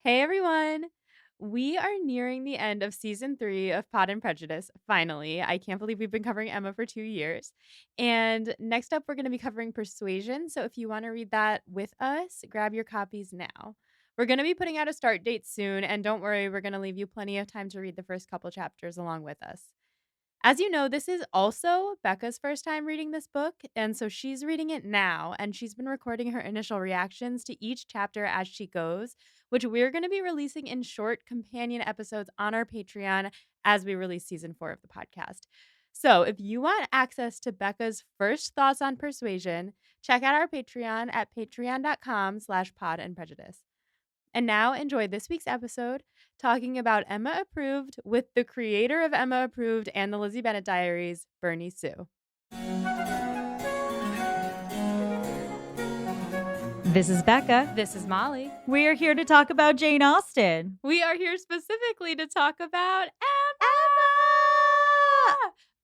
Hey everyone! We are nearing the end of season 3 of Pod and Prejudice, finally. I can't believe we've been covering Emma for 2 years. And next up, we're going to be covering Persuasion. So if you want to read that with us, grab your copies now. We're going to be putting out a start date soon. And don't worry, we're going to leave you plenty of time to read the first couple chapters along with us. As you know, this is also Becca's first time reading this book, and so she's reading it now, and she's been recording her initial reactions to each chapter as she goes, which we're going to be releasing in short companion episodes on our Patreon as we release season 4 of the podcast. So, if you want access to Becca's first thoughts on Persuasion, check out our Patreon at patreon.com/pod and prejudice. And now enjoy this week's episode talking about Emma Approved with the creator of Emma Approved and the Lizzie Bennet Diaries, Bernie Sue. This is Becca. This is Molly. We are here to talk about Jane Austen. We are here specifically to talk about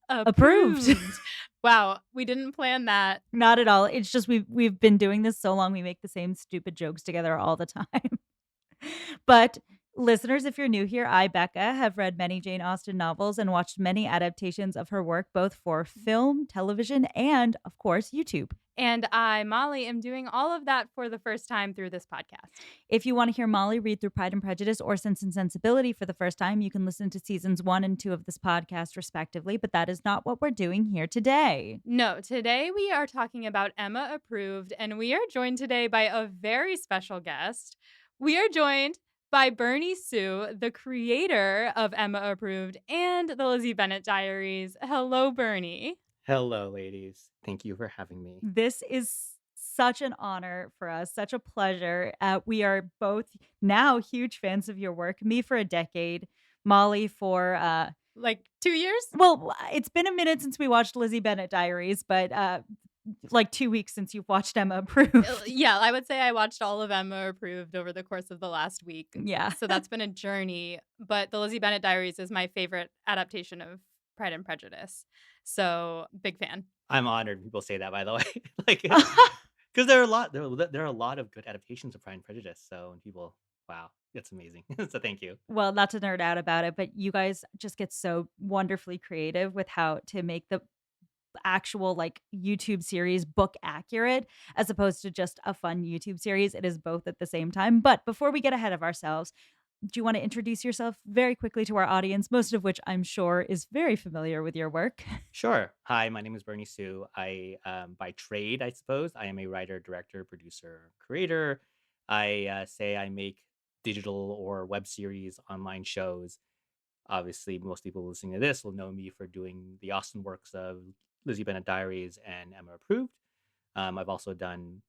Emma Approved. Wow, we didn't plan that. Not at all. It's just we've been doing this so long, we make the same stupid jokes together all the time. But listeners, if you're new here, I, Becca, have read many Jane Austen novels and watched many adaptations of her work, both for film, television, and, of course, YouTube. And I, Molly, am doing all of that for the first time through this podcast. If you want to hear Molly read through Pride and Prejudice or Sense and Sensibility for the first time, you can listen to seasons 1 and 2 of this podcast, respectively. But that is not what we're doing here today. No, today we are talking about Emma Approved, and we are joined today by a very special guest. We are joined by Bernie Sue, the creator of Emma Approved and the Lizzie Bennet Diaries. Hello, Bernie. Hello, ladies. Thank you for having me. This is such an honor for us, such a pleasure. We are both now huge fans of your work. Me for a decade, Molly for like 2 years? Well, it's been a minute since we watched Lizzie Bennet Diaries, but like 2 weeks since you've watched Emma Approved. Yeah, I would say I watched all of Emma Approved over the course of the last week. Yeah. So that's been a journey. But the Lizzie Bennet Diaries is my favorite adaptation of Pride and Prejudice. So big fan. I'm honored people say that, by the way. Because there are a lot of good adaptations of Pride and Prejudice. So people, wow, it's amazing. So thank you. Well, not to nerd out about it, but you guys just get so wonderfully creative with how to make the actual like YouTube series book accurate as opposed to just a fun YouTube series. It is both at the same time. But before we get ahead of ourselves, do you want to introduce yourself very quickly to our audience, most of which I'm sure is very familiar with your work? Sure. Hi, my name is Bernie Sue. I, by trade, I suppose, I am a writer, director, producer, creator. I say I make digital or web series, online shows. Obviously, most people listening to this will know me for doing the Austen works of Lizzie Bennet Diaries and Emma Approved. I've also done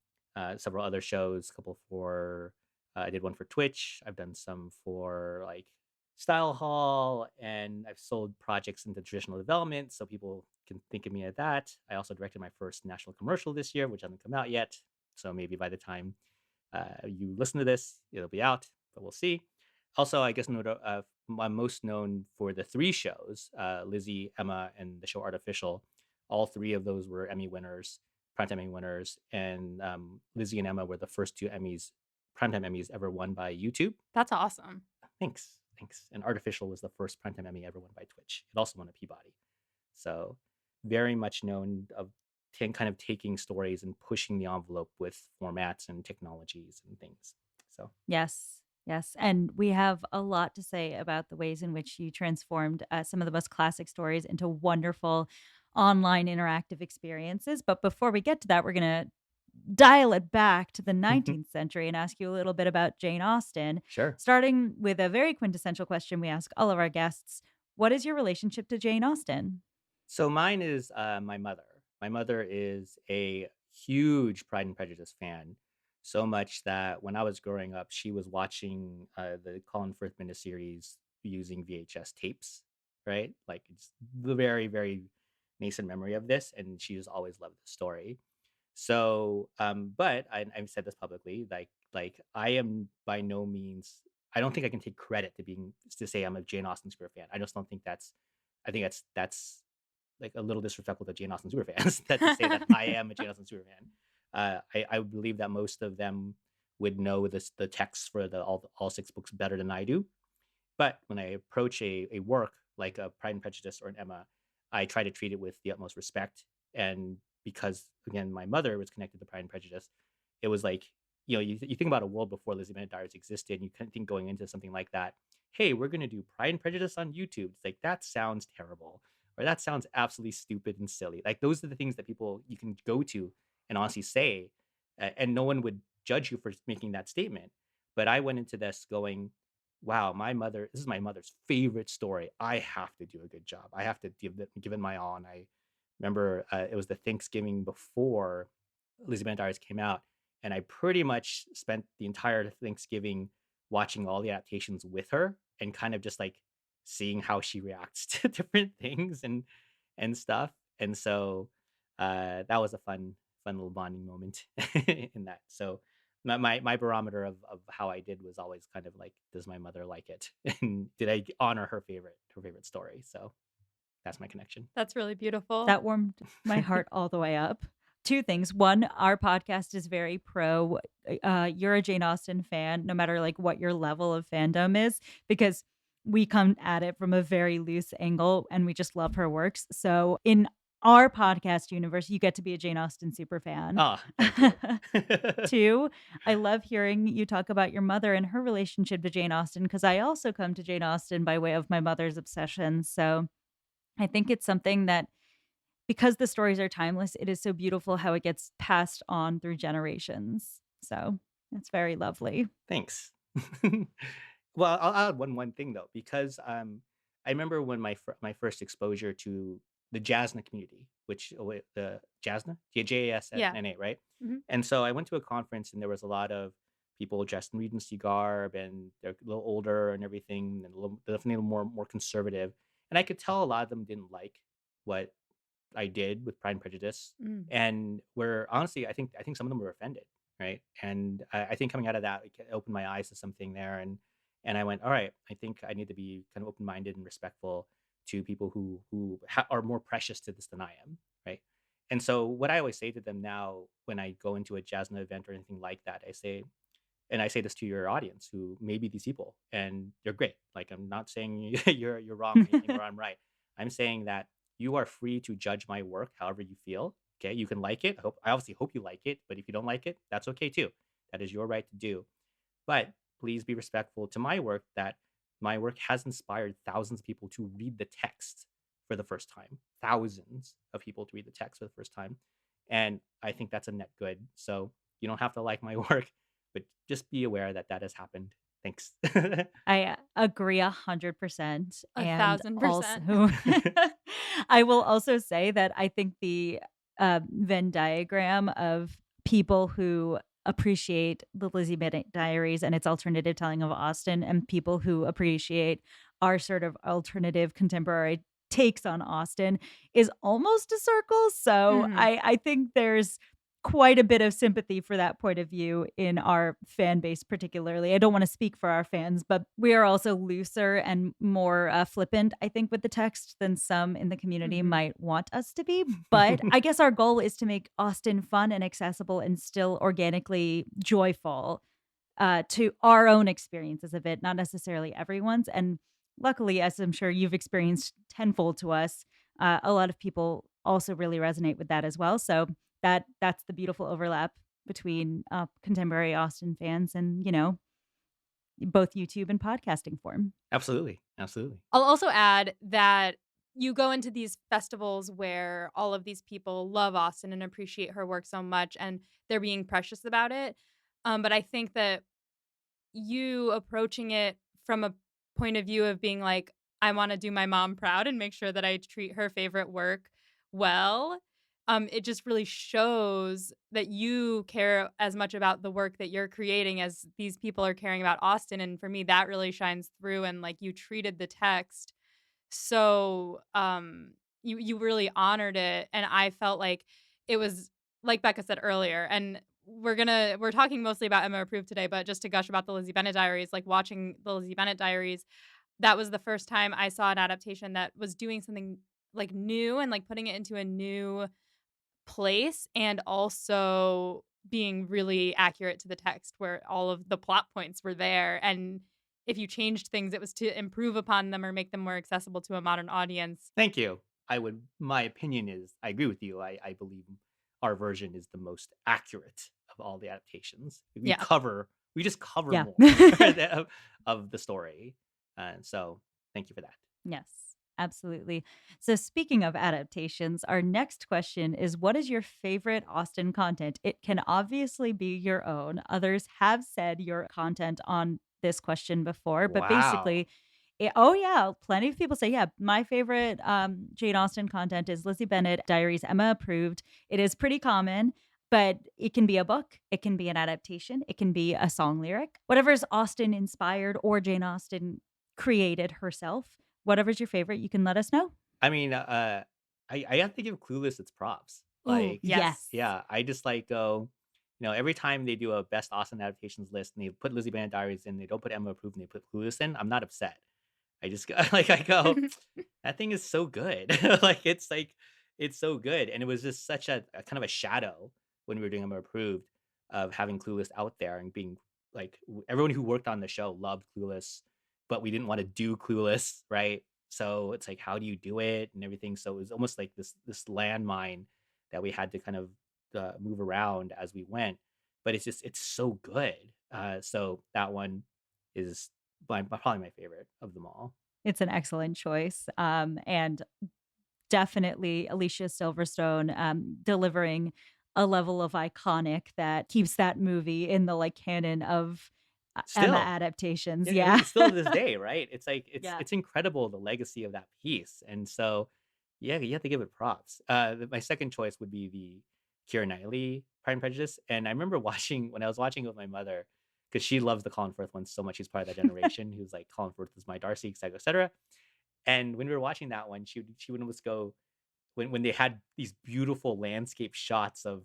several other shows, a couple for I did one for Twitch. I've done some for like Style Hall, and I've sold projects into traditional development, so people can think of me at that. I also directed my first national commercial this year, which hasn't come out yet. So maybe by the time you listen to this, it'll be out, but we'll see. Also, I guess I'm most known for the 3 shows, Lizzie, Emma, and the show Artificial. All 3 of those were Emmy winners, Primetime Emmy winners, and Lizzie and Emma were the first 2 Primetime Emmys ever won by YouTube. That's awesome. Thanks. And Artificial was the first Primetime Emmy ever won by Twitch. It also won a Peabody. So very much known of kind of taking stories and pushing the envelope with formats and technologies and things. So Yes. And we have a lot to say about the ways in which you transformed some of the most classic stories into wonderful online interactive experiences. But before we get to that, we're going to dial it back to the 19th century and ask you a little bit about Jane Austen. Sure. Starting with a very quintessential question we ask all of our guests. What is your relationship to Jane Austen? So mine is my mother. My mother is a huge Pride and Prejudice fan, so much that when I was growing up, she was watching the Colin Firth miniseries using VHS tapes, right? Like it's the very, very nascent memory of this, and she just always loved the story. So, but I've said this publicly, like I am by no means. I don't think I can take credit to say I'm a Jane Austen super fan. I just don't think that's. I think that's like a little disrespectful to Jane Austen superfans that to say that I am a Jane Austen superfan. I believe that most of them would know the text for all 6 books better than I do. But when I approach a work like a Pride and Prejudice or an Emma, I try to treat it with the utmost respect. And because again, my mother was connected to Pride and Prejudice, it was like, you think about a world before Lizzie Bennet Diaries existed, and you kind of think going into something like that, hey, we're going to do Pride and Prejudice on YouTube. It's like that sounds terrible, or that sounds absolutely stupid and silly. Like those are the things that people you can go to and honestly say, and no one would judge you for making that statement. But I went into this going, wow, this is my mother's favorite story. I have to do a good job. I have to give it my all. And I remember it was the Thanksgiving before Lizzie Bennet Diaries came out, and I pretty much spent the entire Thanksgiving watching all the adaptations with her and kind of just like seeing how she reacts to different things and stuff. And so that was a fun little bonding moment in that. So my barometer of how I did was always kind of like, does my mother like it? And did I honor her favorite story? So that's my connection. That's really beautiful. That warmed my heart all the way up. 2 things. 1, our podcast is very pro, you're a Jane Austen fan, no matter, like, what your level of fandom is, because we come at it from a very loose angle, and we just love her works. So, in our podcast universe, you get to be a Jane Austen super fan. Ah, thank you. 2, I love hearing you talk about your mother and her relationship to Jane Austen, because I also come to Jane Austen by way of my mother's obsession. So, I think it's something that, because the stories are timeless, it is so beautiful how it gets passed on through generations. So, it's very lovely. Thanks. Well, I'll add one thing though, because I remember when my first exposure to the Jasna community, which the Jasna, Yeah. JASNA, right? Mhm. And so I went to a conference, and there was a lot of people dressed in Regency garb, and they're a little older and everything, and definitely more conservative. And I could tell a lot of them didn't like what I did with Pride and Prejudice, Mm. and where honestly, I think some of them were offended, right? And I think coming out of that, it opened my eyes to something there, and I went, all right, I think I need to be kind of open minded and respectful to people who are more precious to this than I am, right? And so what I always say to them now when I go into a Jasna event or anything like that, I say this to your audience who may be these people, and they're great. Like I'm not saying you're wrong or anything, or I'm right. I'm saying that you are free to judge my work however you feel. Okay, you can like it. I obviously hope you like it, but if you don't like it, that's okay too. That is your right to do. But please be respectful to my work, that my work has inspired thousands of people to read the text for the first time. Thousands of people to read the text for the first time. And I think that's a net good. So you don't have to like my work, but just be aware that that has happened. Thanks. I agree 100%. And 1,000%. also, I will also say that I think the Venn diagram of people who appreciate the Lizzie Bennet Diaries and its alternative telling of Austen, and people who appreciate our sort of alternative contemporary takes on Austen, is almost a circle. So Mhm. I think there's quite a bit of sympathy for that point of view in our fan base particularly. I don't wanna speak for our fans, but we are also looser and more, flippant, I think, with the text than some in the community Mhm. might want us to be, but I guess our goal is to make Austen fun and accessible and still organically joyful, to our own experiences of it, not necessarily everyone's. And luckily, as I'm sure you've experienced tenfold to us, a lot of people also really resonate with that as well. So that's the beautiful overlap between contemporary Austen fans and both YouTube and podcasting form. Absolutely. Absolutely. I'll also add that you go into these festivals where all of these people love Austen and appreciate her work so much, and they're being precious about it. But I think that you approaching it from a point of view of being like, I wanna do my mom proud and make sure that I treat her favorite work well, it just really shows that you care as much about the work that you're creating as these people are caring about Austen, and for me, that really shines through, and, like, you treated the text so, you really honored it, and I felt like it was like Becca said earlier, and we're talking mostly about Emma Approved today, but just to gush about the Lizzie Bennet Diaries, like, watching the Lizzie Bennet Diaries, that was the first time I saw an adaptation that was doing something, like, new and, like, putting it into a new place, and also being really accurate to the text where all of the plot points were there, and if you changed things, it was to improve upon them or make them more accessible to a modern audience. Thank you. My opinion is, I agree with you. I believe our version is the most accurate of all the adaptations. Yeah. We just cover Yeah. more of the story. And so thank you for that. Yes, absolutely. So, speaking of adaptations, our next question is, what is your favorite Austen content? It can obviously be your own. Others have said your content on this question before, but Wow. basically, oh yeah, plenty of people say, yeah, my favorite Jane Austen content is Lizzie Bennet Diaries, Emma approved. It is pretty common, but it can be a book, it can be an adaptation, it can be a song lyric, whatever is Austen inspired or Jane Austen created herself. Whatever's your favorite, you can let us know. I mean, I have to give Clueless its props. Ooh, Like, yes. Yes. yeah, I just like go, every time they do a best Austen adaptations list and they put Lizzie Bennet Diaries in, they don't put Emma Approved and they put Clueless in, I'm not upset. I just go like I go, that thing is so good. It's so good. And it was just such a kind of a shadow when we were doing Emma Approved of having Clueless out there and being like everyone who worked on the show loved Clueless, but we didn't want to do Clueless, right? So it's like, how do you do it and everything? So it was almost like this landmine that we had to kind of move around as we went. But it's so good. So that one is probably my favorite of them all. It's an excellent choice. And definitely Alicia Silverstone delivering a level of iconic that keeps that movie in the like canon of Emma Still, adaptations. yeah, Yeah. it's still to this day, right? It's like Yeah. it's incredible the legacy of that piece, and so yeah, you have to give it props. My second choice would be the Keira Knightley Pride and Prejudice, and I remember watching when I was watching it with my mother because she loves the Colin Firth one so much. She's part of that generation who's like Colin Firth is my Darcy, etc., etc. And when we were watching that one, she would almost go when they had these beautiful landscape shots of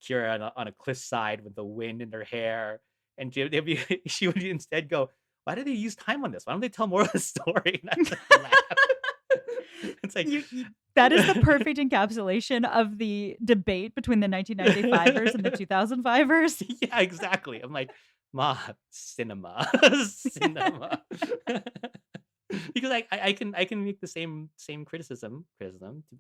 Kira on a cliffside with the wind in her hair, and they'd be, she would instead go, "Why do they use time on this? Why don't they tell more of the story?" And I just laugh. It's like, You that is the perfect encapsulation of the debate between the 1995ers and the 2005ers. yeah, exactly. I'm like, "Ma, cinema, cinema." Because I can make the same criticism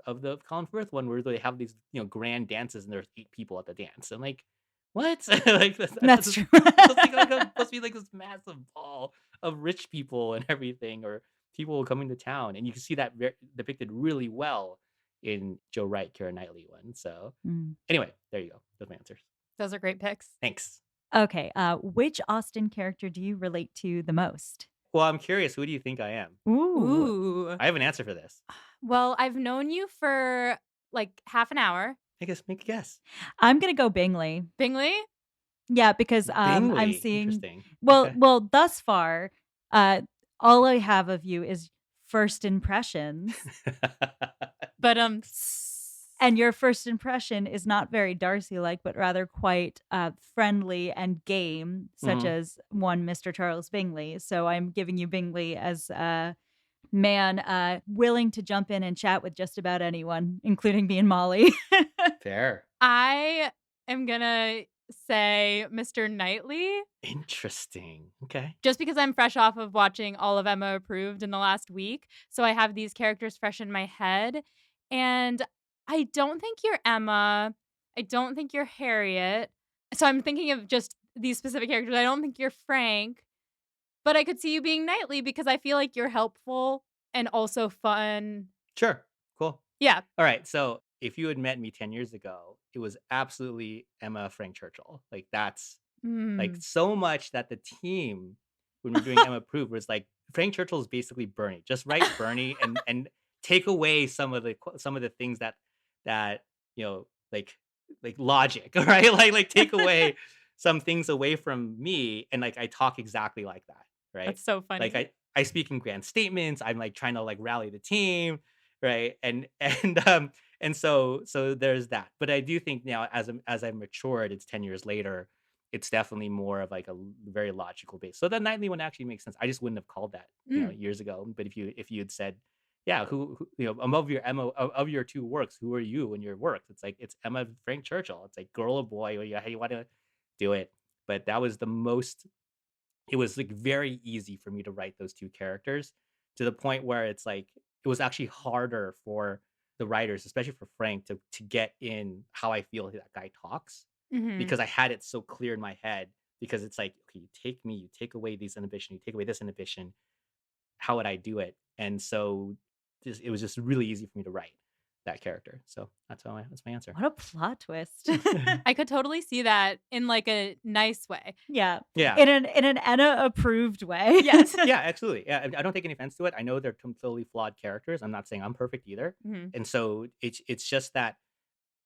of the Colin Firth one where they have these grand dances and there's 8 people at the dance. I'm like, what? Like that's That's just true. supposed to be like this massive ball of rich people and everything, or people coming to town, and you can see that depicted really well in Joe Wright, Keira Knightley one. So Mm. anyway, there you go. Those are my answers. Those are great picks. Thanks. Okay, which Austen character do you relate to the most? Well, I'm curious. Who do you think I am? Ooh. Ooh. I have an answer for this. Well, I've known you for like half an hour. Make a guess. I'm gonna go Bingley. Bingley? Yeah, because, I'm Bingley. seeing Interesting. well Okay. well, thus far, uh, all I have of you is first impressions, But and your first impression is not very Darcy-like, but rather quite, friendly and game, such Mhm. as one Mr. Charles Bingley. So I'm giving you Bingley as a man, willing to jump in and chat with just about anyone, including me and Molly. Fair. I am gonna say Mr. Knightley Interesting. Okay. just because I'm fresh off of watching all of Emma Approved in the last week. So I have these characters fresh in my head. And I don't think you're Emma. I don't think you're Harriet. So I'm thinking of just these specific characters. I don't think you're Frank, but I could see you being Knightley because I feel like you're helpful and also fun. Sure. Cool. Yeah. All right. So if you had met me 10 years ago, it was absolutely Emma Frank Churchill. Like that's like Mm. so much that the team, when we are doing Emma Approved, was like Frank Churchill is basically Bernie. Just write Bernie and take away some of the things that like logic, right? Like take away some things away from me, and like I talk exactly like that, right? That's so Like funny. I speak in grand statements. I'm like trying to like rally the team, right? And there's that. But I do think now as I matured, it's 10 years later, it's definitely more of like very logical base. So the nightly one actually makes sense. I just wouldn't have called that, Mm. years ago. But if you had said yeah, above your Emma of your two works, who are you in your works? It's like it's Emma Frank Churchill. It's like girl or boy, or how you want to do it. But that was the most. It was like very easy for me to write those two characters to the point where it's like it was actually harder for the writers, especially for Frank, to get in how I feel that guy talks Mhm. because I had it so clear in my head. Because it's like, okay, you take me, you take away these inhibition, you take away this inhibition, how would I do it? And so it was just really easy for me to write that character. So that's my answer. What a plot twist. I could totally see that in, like, a nice way. Yeah. Yeah. In an Anna approved way. Yes. Yeah, absolutely. Yeah, I don't take any offense to it. I know they're completely flawed characters. I'm not saying I'm perfect either. Mhm. And so it's just that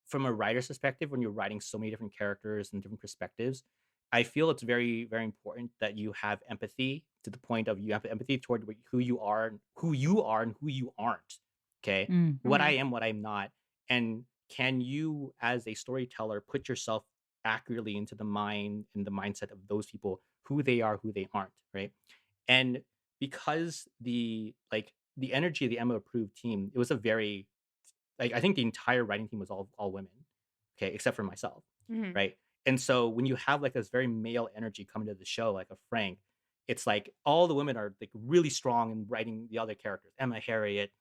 from a writer's perspective, when you're writing so many different characters and different perspectives, I feel it's very, very important that you have empathy to the point of you have empathy toward who you are and who you aren't. Okay. Mm. What I Mhm. am, what I'm not. And can you, as a storyteller, put yourself accurately into the mind and the mindset of those people, who they are, who they aren't, right? And because the energy of the Emma approved team, it was a very like, I think the entire writing team was all women, okay, except for myself, Mhm. right? And so when you have, like, this very male energy coming to the show, like a Frank, it's like all the women are, like, really strong in writing the other characters. Emma, Harriet,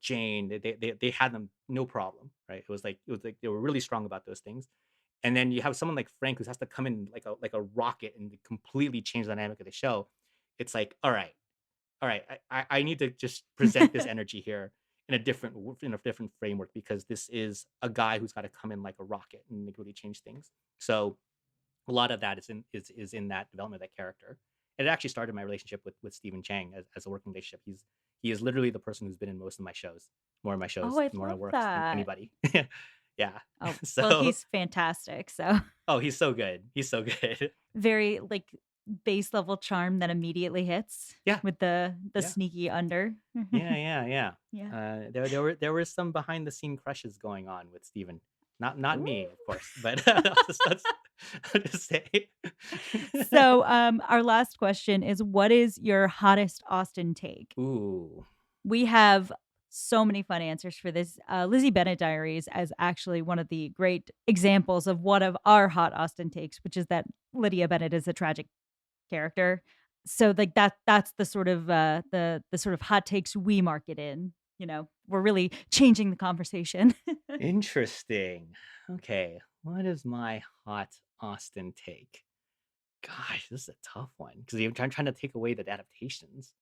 Jane, they had them no problem, right? It was like they were really strong about those things. And then you have someone like Frank who has to come in like a rocket and completely change the dynamic of the show. It's like, all right, I need to just present this energy here in a different framework because this is a guy who's got to come in like a rocket and like really change things. So a lot of that is in that development of that character. And it actually started my relationship with Stephen Chang as a working relationship. He is literally the person who's been in most of my shows, more of my Oh, shows, I more of my love works than that. anybody. Yeah. Oh, well, So he's fantastic. So he's so good. He's so good. very like base level charm that immediately hits Yeah. with the Yeah. sneaky under. Yeah, yeah, yeah. Yeah. There were some behind the scene crushes going on with Steven. Not Ooh. me, of course, but I'll just say. So, our last question is what is your hottest Austin take? Ooh. We have so many fun answers for this. Lizzie Bennett Diaries as actually one of the great examples of one of our hot Austin takes, which is that Lydia Bennett is a tragic character. So like that's the sort of the sort of hot takes we market in. We're really changing the conversation. Interesting. Okay, what is my hot Austin take? Gosh, this is a tough one because you're trying to take away the adaptations.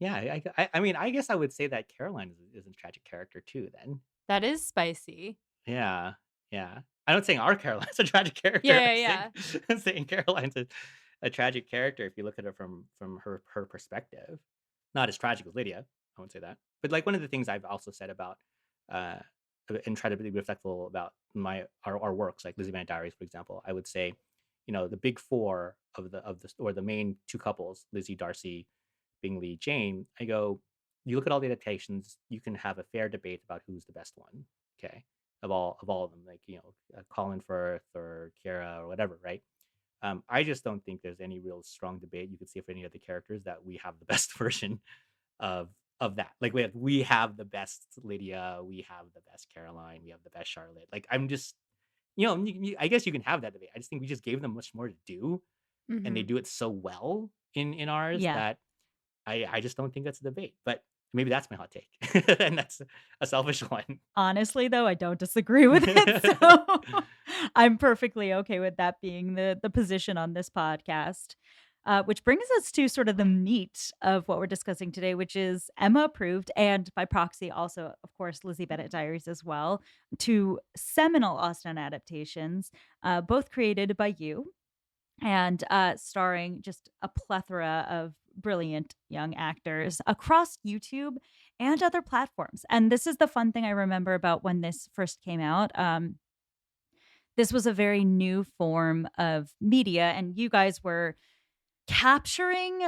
Yeah, I mean, I guess I would say that Caroline is a tragic character too then. That is spicy. Yeah, yeah. I'm not saying our Caroline's a tragic character. Yeah, I'm yeah, saying yeah. I'm saying Caroline's a tragic character if you look at it from her perspective. Not as tragic as Lydia, I wouldn't say that. But, like, one of the things I've also said about, uh, and try to be respectful about our works, like Lizzie Van Diaries, for example, I would say, the big 4 of the or the main 2 couples, Lizzie, Darcy, Bingley, Jane, I go, "You look at all the adaptations, you can have a fair debate about who's the best one, okay, of all of them, like, Colin Firth or Kiera or whatever, right?" I just don't think there's any real strong debate you could see for any of the characters that we have the best version of that. Like we have the best Lydia, we have the best Caroline, we have the best Charlotte. Like I'm just, I guess you can have that debate. I just think we just gave them much more to do, and they Mhm. do it so well in ours Yeah. that I just don't think that's a debate. But maybe that's my hot take, and that's a selfish one. Honestly, though, I don't disagree with it. So I'm perfectly okay with that being the position on this podcast. Which brings us to sort of the meat of what we're discussing today, which is Emma approved and by proxy, also, of course, Lizzie Bennett Diaries as well, two seminal Austen adaptations, both created by you and starring just a plethora of brilliant young actors across YouTube and other platforms. And this is the fun thing I remember about when this first came out. This was a very new form of media, and you guys were capturing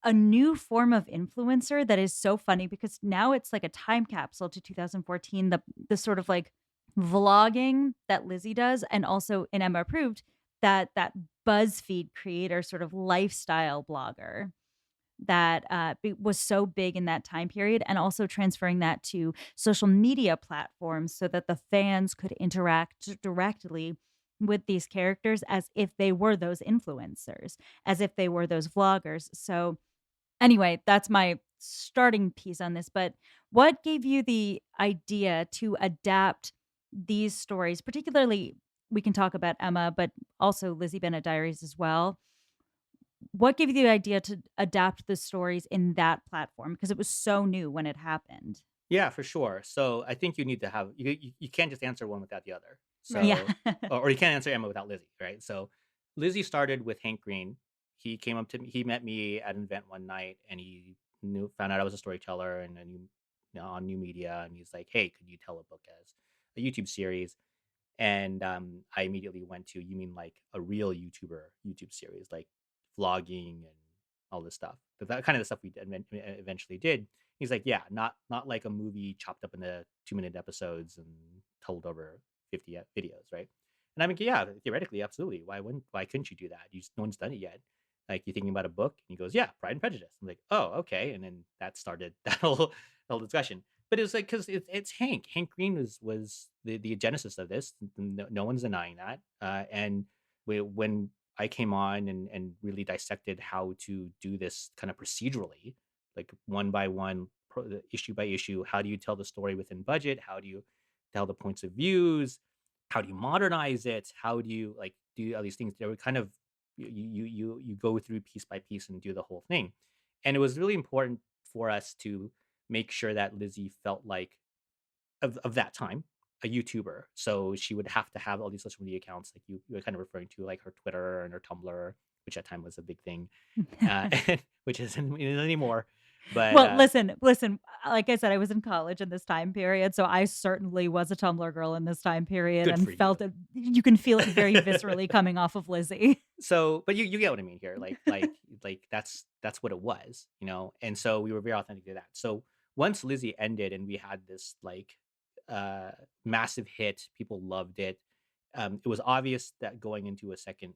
a new form of influencer that is so funny because now it's like a time capsule to 2014, the sort of like vlogging that Lizzie does and also in Emma Approved, that BuzzFeed creator sort of lifestyle blogger that was so big in that time period, and also transferring that to social media platforms so that the fans could interact directly with these characters as if they were those influencers, as if they were those vloggers. So, anyway, that's my starting piece on this, but what gave you the idea to adapt these stories? Particularly, we can talk about Emma, but also Lizzie Bennet Diaries as well. What gave you the idea to adapt the stories in that platform? Because it was so new when it happened. Yeah, for sure. So I think you need to have you can't just answer one without the other. Right. Yeah. So or you can't answer Emma without Lizzie, right? So Lizzie started with Hank Green. He came up to me, he met me at an event one night and he knew found out I was a storyteller and a new on new media and he's like, "Hey, could you tell a book as a YouTube series?" And, I immediately went to, "You mean like a real YouTuber YouTube series, like vlogging and all this stuff?" That kind of the stuff we did eventually did. He's like, "Yeah, not like a movie chopped up into 2-minute episodes and told over 50 videos, right?" And I'm like, "Yeah, theoretically, absolutely. Why couldn't you do that? No one's done it yet. Like, you thinking about a book?" And he goes, "Yeah, Pride and Prejudice." I'm like, "Oh, okay." And then that started that whole discussion. But it was like because it's Hank. Hank Green was the genesis of this. No one's denying that. And when I came on and really dissected how to do this kind of procedurally, like one by one, issue by issue. How do you tell the story within budget? How do you tell the points of views? How do you modernize it? How do you like do all these things? They were kind of you go through piece by piece and do the whole thing. And it was really important for us to make sure that Lizzie felt like of that time, a YouTuber. So she would have to have all these social media accounts, like you were kind of referring to, like her Twitter and her Tumblr, which at time was a big thing, which isn't anymore. But Well, listen, like I said, I was in college in this time period, so I certainly was a Tumblr girl in this time period good and for you. felt it. You can feel it very viscerally coming off of Lizzie. So, but you get what I mean here. Like that's what it was, you know. And so we were very authentic to that. So once Lizzie ended and we had this like uh massive hit, people loved it. It was obvious that going into a second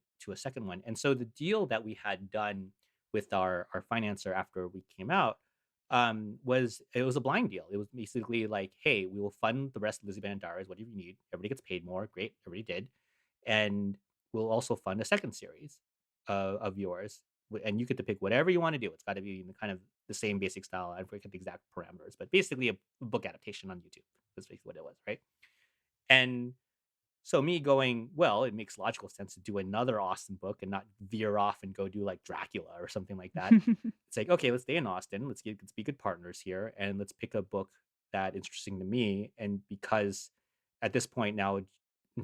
one. And so the deal that we had done with our financer after we came out was it was a blind deal. It was basically like, hey, we will fund the rest of Lizzie Band Diaries, whatever you need. Everybody gets paid more. Great, everybody did. And we'll also fund a second series of yours, and you get to pick whatever you want to do. It's got to be in the kind of the same basic style. I forget the exact parameters, but basically a book adaptation on YouTube. That's basically what it was, right? And so me going, well, it makes logical sense to do another Austin book and not veer off and go do like Dracula or something like that. It's like, okay, let's stay in Austin. Let's be good partners here, and let's pick a book that interesting to me. And because at this point now,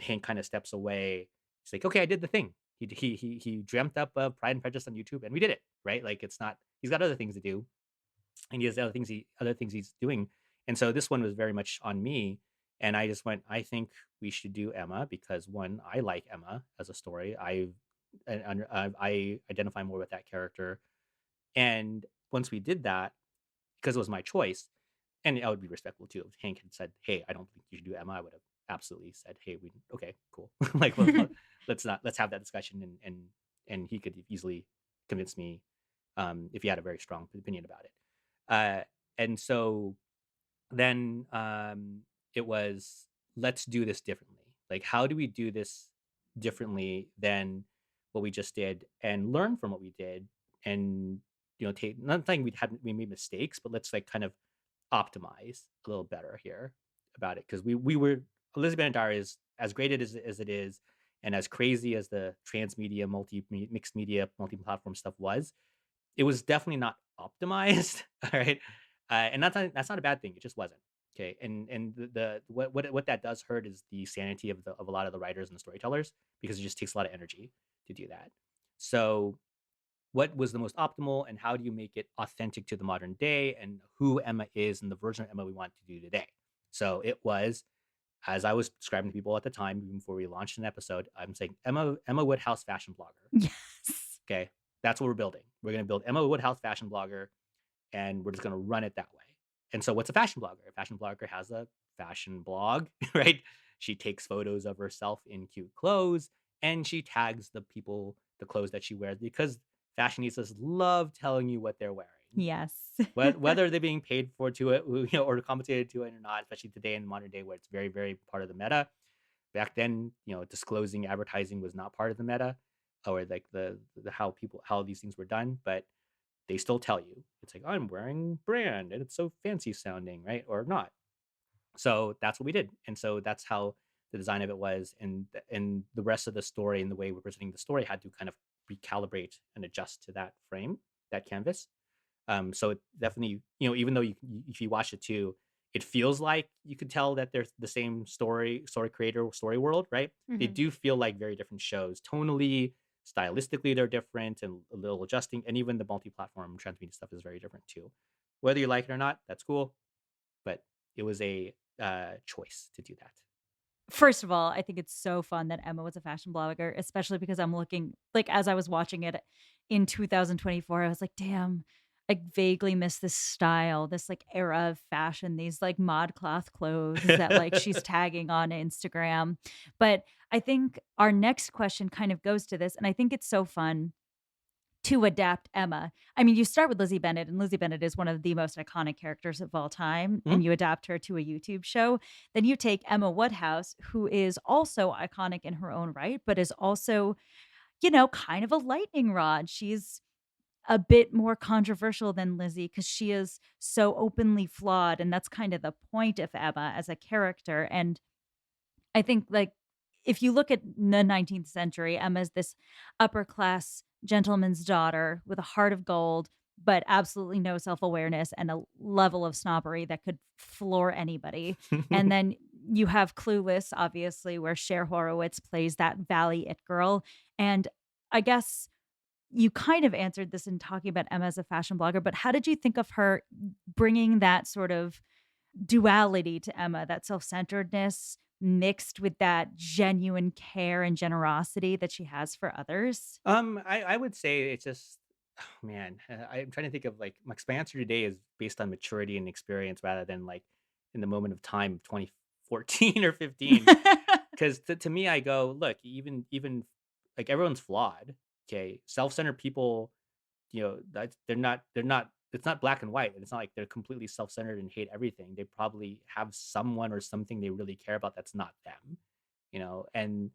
Hank kind of steps away. He's like, okay, I did the thing. He dreamt up Pride and Prejudice on YouTube, and we did it, right? Like it's not. He's got other things to do, and he has other things he's doing. And so this one was very much on me. And I just went, I think we should do Emma because one, I like Emma as a story. I identify more with that character. And once we did that, because it was my choice, and I would be respectful too. If Hank had said, "Hey, I don't think you should do Emma," I would have absolutely said, "Hey, we okay, cool. Like let's have that discussion." And he could easily convince me if he had a very strong opinion about it. Uh, and so then it was let's do this differently. Like, how do we do this differently than what we just did, and learn from what we did, and take not saying we made mistakes, but let's like kind of optimize a little better here about it because we were Elizabeth and Dara is as great as it is, and as crazy as the transmedia, mixed media, multi-platform stuff was, it was definitely not optimized. All right, and that's not a bad thing. It just wasn't. Okay, and the what that does hurt is the sanity of a lot of the writers and the storytellers because it just takes a lot of energy to do that. So what was the most optimal and how do you make it authentic to the modern day and who Emma is and the version of Emma we want to do today. So it was, as I was describing to people at the time, even before we launched an episode, I'm saying Emma Woodhouse fashion blogger. Yes. Okay. That's what we're building. We're going to build Emma Woodhouse fashion blogger and we're just going to run it that way. And so what's a fashion blogger? A fashion blogger has a fashion blog, right? She takes photos of herself in cute clothes and she tags the clothes that she wears because fashionistas love telling you what they're wearing. doing. Yes. Whether they're being paid for to it, or compensated to it or not, especially today in modern day where it's very, very part of the meta. Back then, disclosing advertising was not part of the meta, or like the how these things were done, but they still tell you. It's like, I'm wearing brand and it's so fancy sounding, right? Or not. So that's what we did. And so that's how the design of it was. And the rest of the story and the way we're presenting the story had to kind of recalibrate and adjust to that frame, that canvas. So it definitely, even though if you watch it too, it feels like you could tell that there's the same story creator, story world, right? They Mhm. do feel like very different shows. Tonally, stylistically, they're different and a little adjusting. And even the multi-platform transmedia stuff is very different too. Whether you like it or not, that's cool. But it was a choice to do that. First of all, I think it's so fun that Emma was a fashion blogger, especially because I'm looking like, as I was watching it in 2024, I was like, "Damn, I vaguely miss this style, this, like, era of fashion, these, like, ModCloth clothes that, like, she's tagging on Instagram." But I think our next question kind of goes to this, and I think it's so fun to adapt Emma. I mean, you start with Lizzie Bennet, and Lizzie Bennet is one of the most iconic characters of all time, Mhm. and you adapt her to a YouTube show. Then you take Emma Woodhouse, who is also iconic in her own right, but is also, kind of a lightning rod. She's a bit more controversial than Lizzie because she is so openly flawed, and that's kind of the point of Emma as a character. And I think, like, if you look at the 19th century, Emma's this upper class gentleman's daughter with a heart of gold, but absolutely no self awareness and a level of snobbery that could floor anybody. And then you have Clueless, obviously, where Cher Horowitz plays that Valley It girl. And I guess you kind of answered this in talking about Emma as a fashion blogger, but how did you think of her bringing that sort of duality to Emma, that self-centeredness mixed with that genuine care and generosity that she has for others? I would say it's just, oh man, I'm trying to think of like my answer today is based on maturity and experience rather than like in the moment of time of 2014 or 15. Because to me, I go, look, even like everyone's flawed. Okay, self-centered people, they're not. It's not black and white. It's not like they're completely self-centered and hate everything. They probably have someone or something they really care about that's not them. And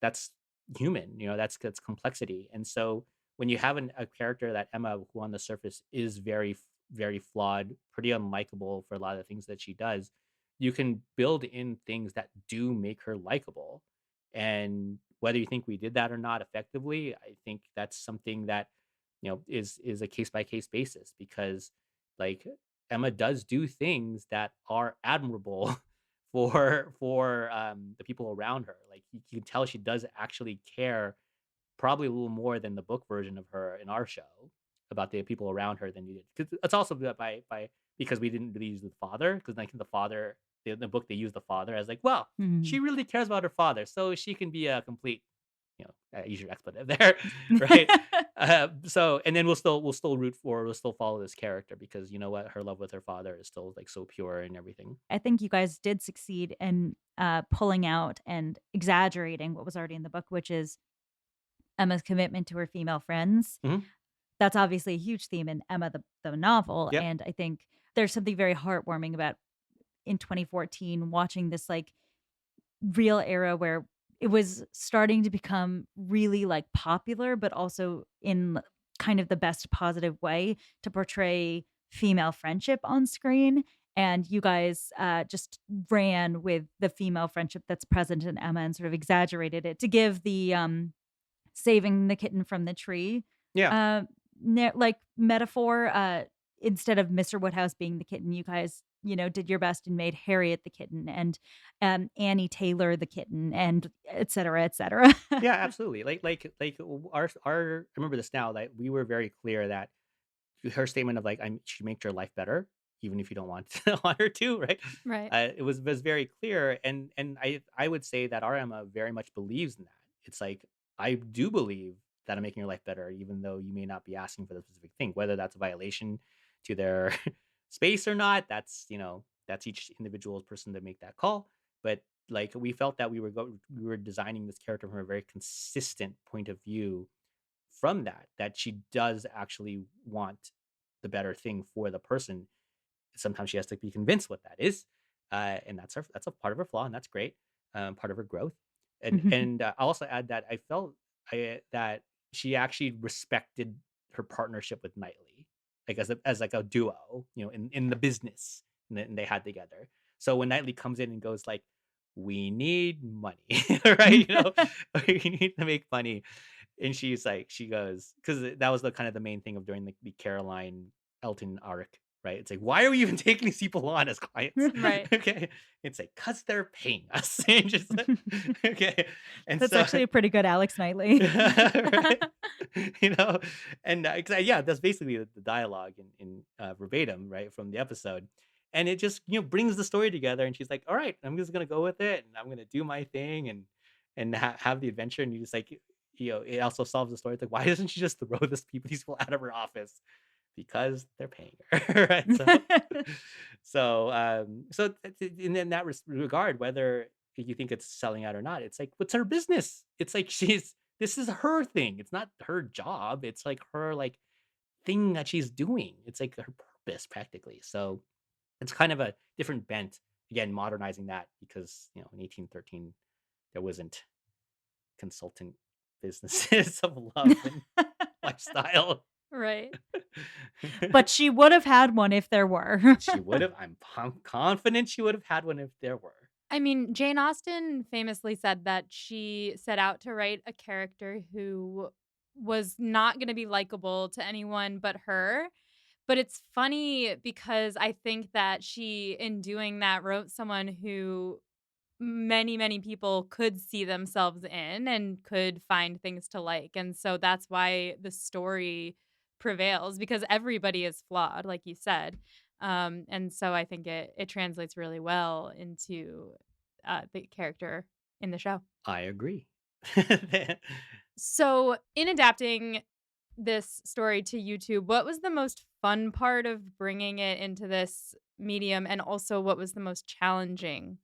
that's human. That's complexity. And so when you have a character that Emma, who on the surface is very very flawed, pretty unlikable for a lot of the things that she does, you can build in things that do make her likable. And whether you think we did that or not effectively, I think that's something that is a case by case basis, because like Emma does do things that are admirable for the people around her. Like you can tell she does actually care, probably a little more than the book version of her in our show, about the people around her than you did. Because it's also by because we didn't really use the father, because like the father, in the book they use the father as like, well, she Mhm. really cares about her father, so she can be a complete, use your expletive there, right? So and then we'll still root for, we'll still follow this character because you know what, her love with her father is still like so pure and everything. I think you guys did succeed in, pulling out and exaggerating what was already in the book, which is Emma's commitment to her female friends. Mhm. That's obviously a huge theme in Emma the novel, Yep. and I think there's something very heartwarming about in 2014 watching this, like, real era where it was starting to become really, like, popular, but also in kind of the best positive way to portray female friendship on screen, and you guys, just ran with the female friendship that's present in Emma and sort of exaggerated it to give the, saving the kitten from the tree, Yeah. uh, like, metaphor, instead of Mr. Woodhouse being the kitten, you guys, did your best and made Harriet the kitten and, Annie Taylor the kitten and et cetera, et cetera. Yeah, absolutely. Our I remember this now, that we were very clear that her statement of like, she makes your life better, even if you don't want want her to, right? Right. It was very clear, and I would say that our Emma very much believes in that. It's like, I do believe that I'm making your life better, even though you may not be asking for the specific thing, whether that's a violation to their space or not. That's each individual person to make that call. But like we felt that we were designing this character from a very consistent point of view, from that she does actually want the better thing for the person. Sometimes she has to be convinced what that is, and that's a part of her flaw, and that's great, part of her growth. And I'll also add that I felt that she actually respected her partnership with Knightley, like as like a duo, in the business, and they had together. So when Knightley comes in and goes like, "We need money, right? We need to make money," and she goes, because that was the kind of the main thing of during the Caroline Elton arc, right? It's like, why are we even taking these people on as clients? Right. Okay. It's like, because they're paying us. And just okay. And That's so actually a pretty good Alex Knightley. right? You know, and yeah, that's basically the dialogue in verbatim, right, from the episode. And it just brings the story together. And she's like, "All right, I'm just gonna go with it, and I'm gonna do my thing, and have the adventure." And you just like, it also solves the story. It's like, why doesn't she just throw these people out of her office? Because they're paying her, right? In that regard, whether you think it's selling out or not, it's like, what's her business? It's like this is her thing. It's not her job. It's like her like thing that she's doing. It's like her purpose practically. So it's kind of a different bent. Again, modernizing that because in 1813 there wasn't consultant businesses of love and lifestyle. Right. But she would have had one if there were. She would have. I'm confident she would have had one if there were. I mean, Jane Austen famously said that she set out to write a character who was not going to be likable to anyone but her. But it's funny because I think that she, in doing that, wrote someone who many, many people could see themselves in and could find things to like. And so that's why the story prevails because everybody is flawed, like you said. And so I think it translates really well into the character in the show. I agree. So, in adapting this story to YouTube, what was the most fun part of bringing it into this medium? And also, what was the most challenging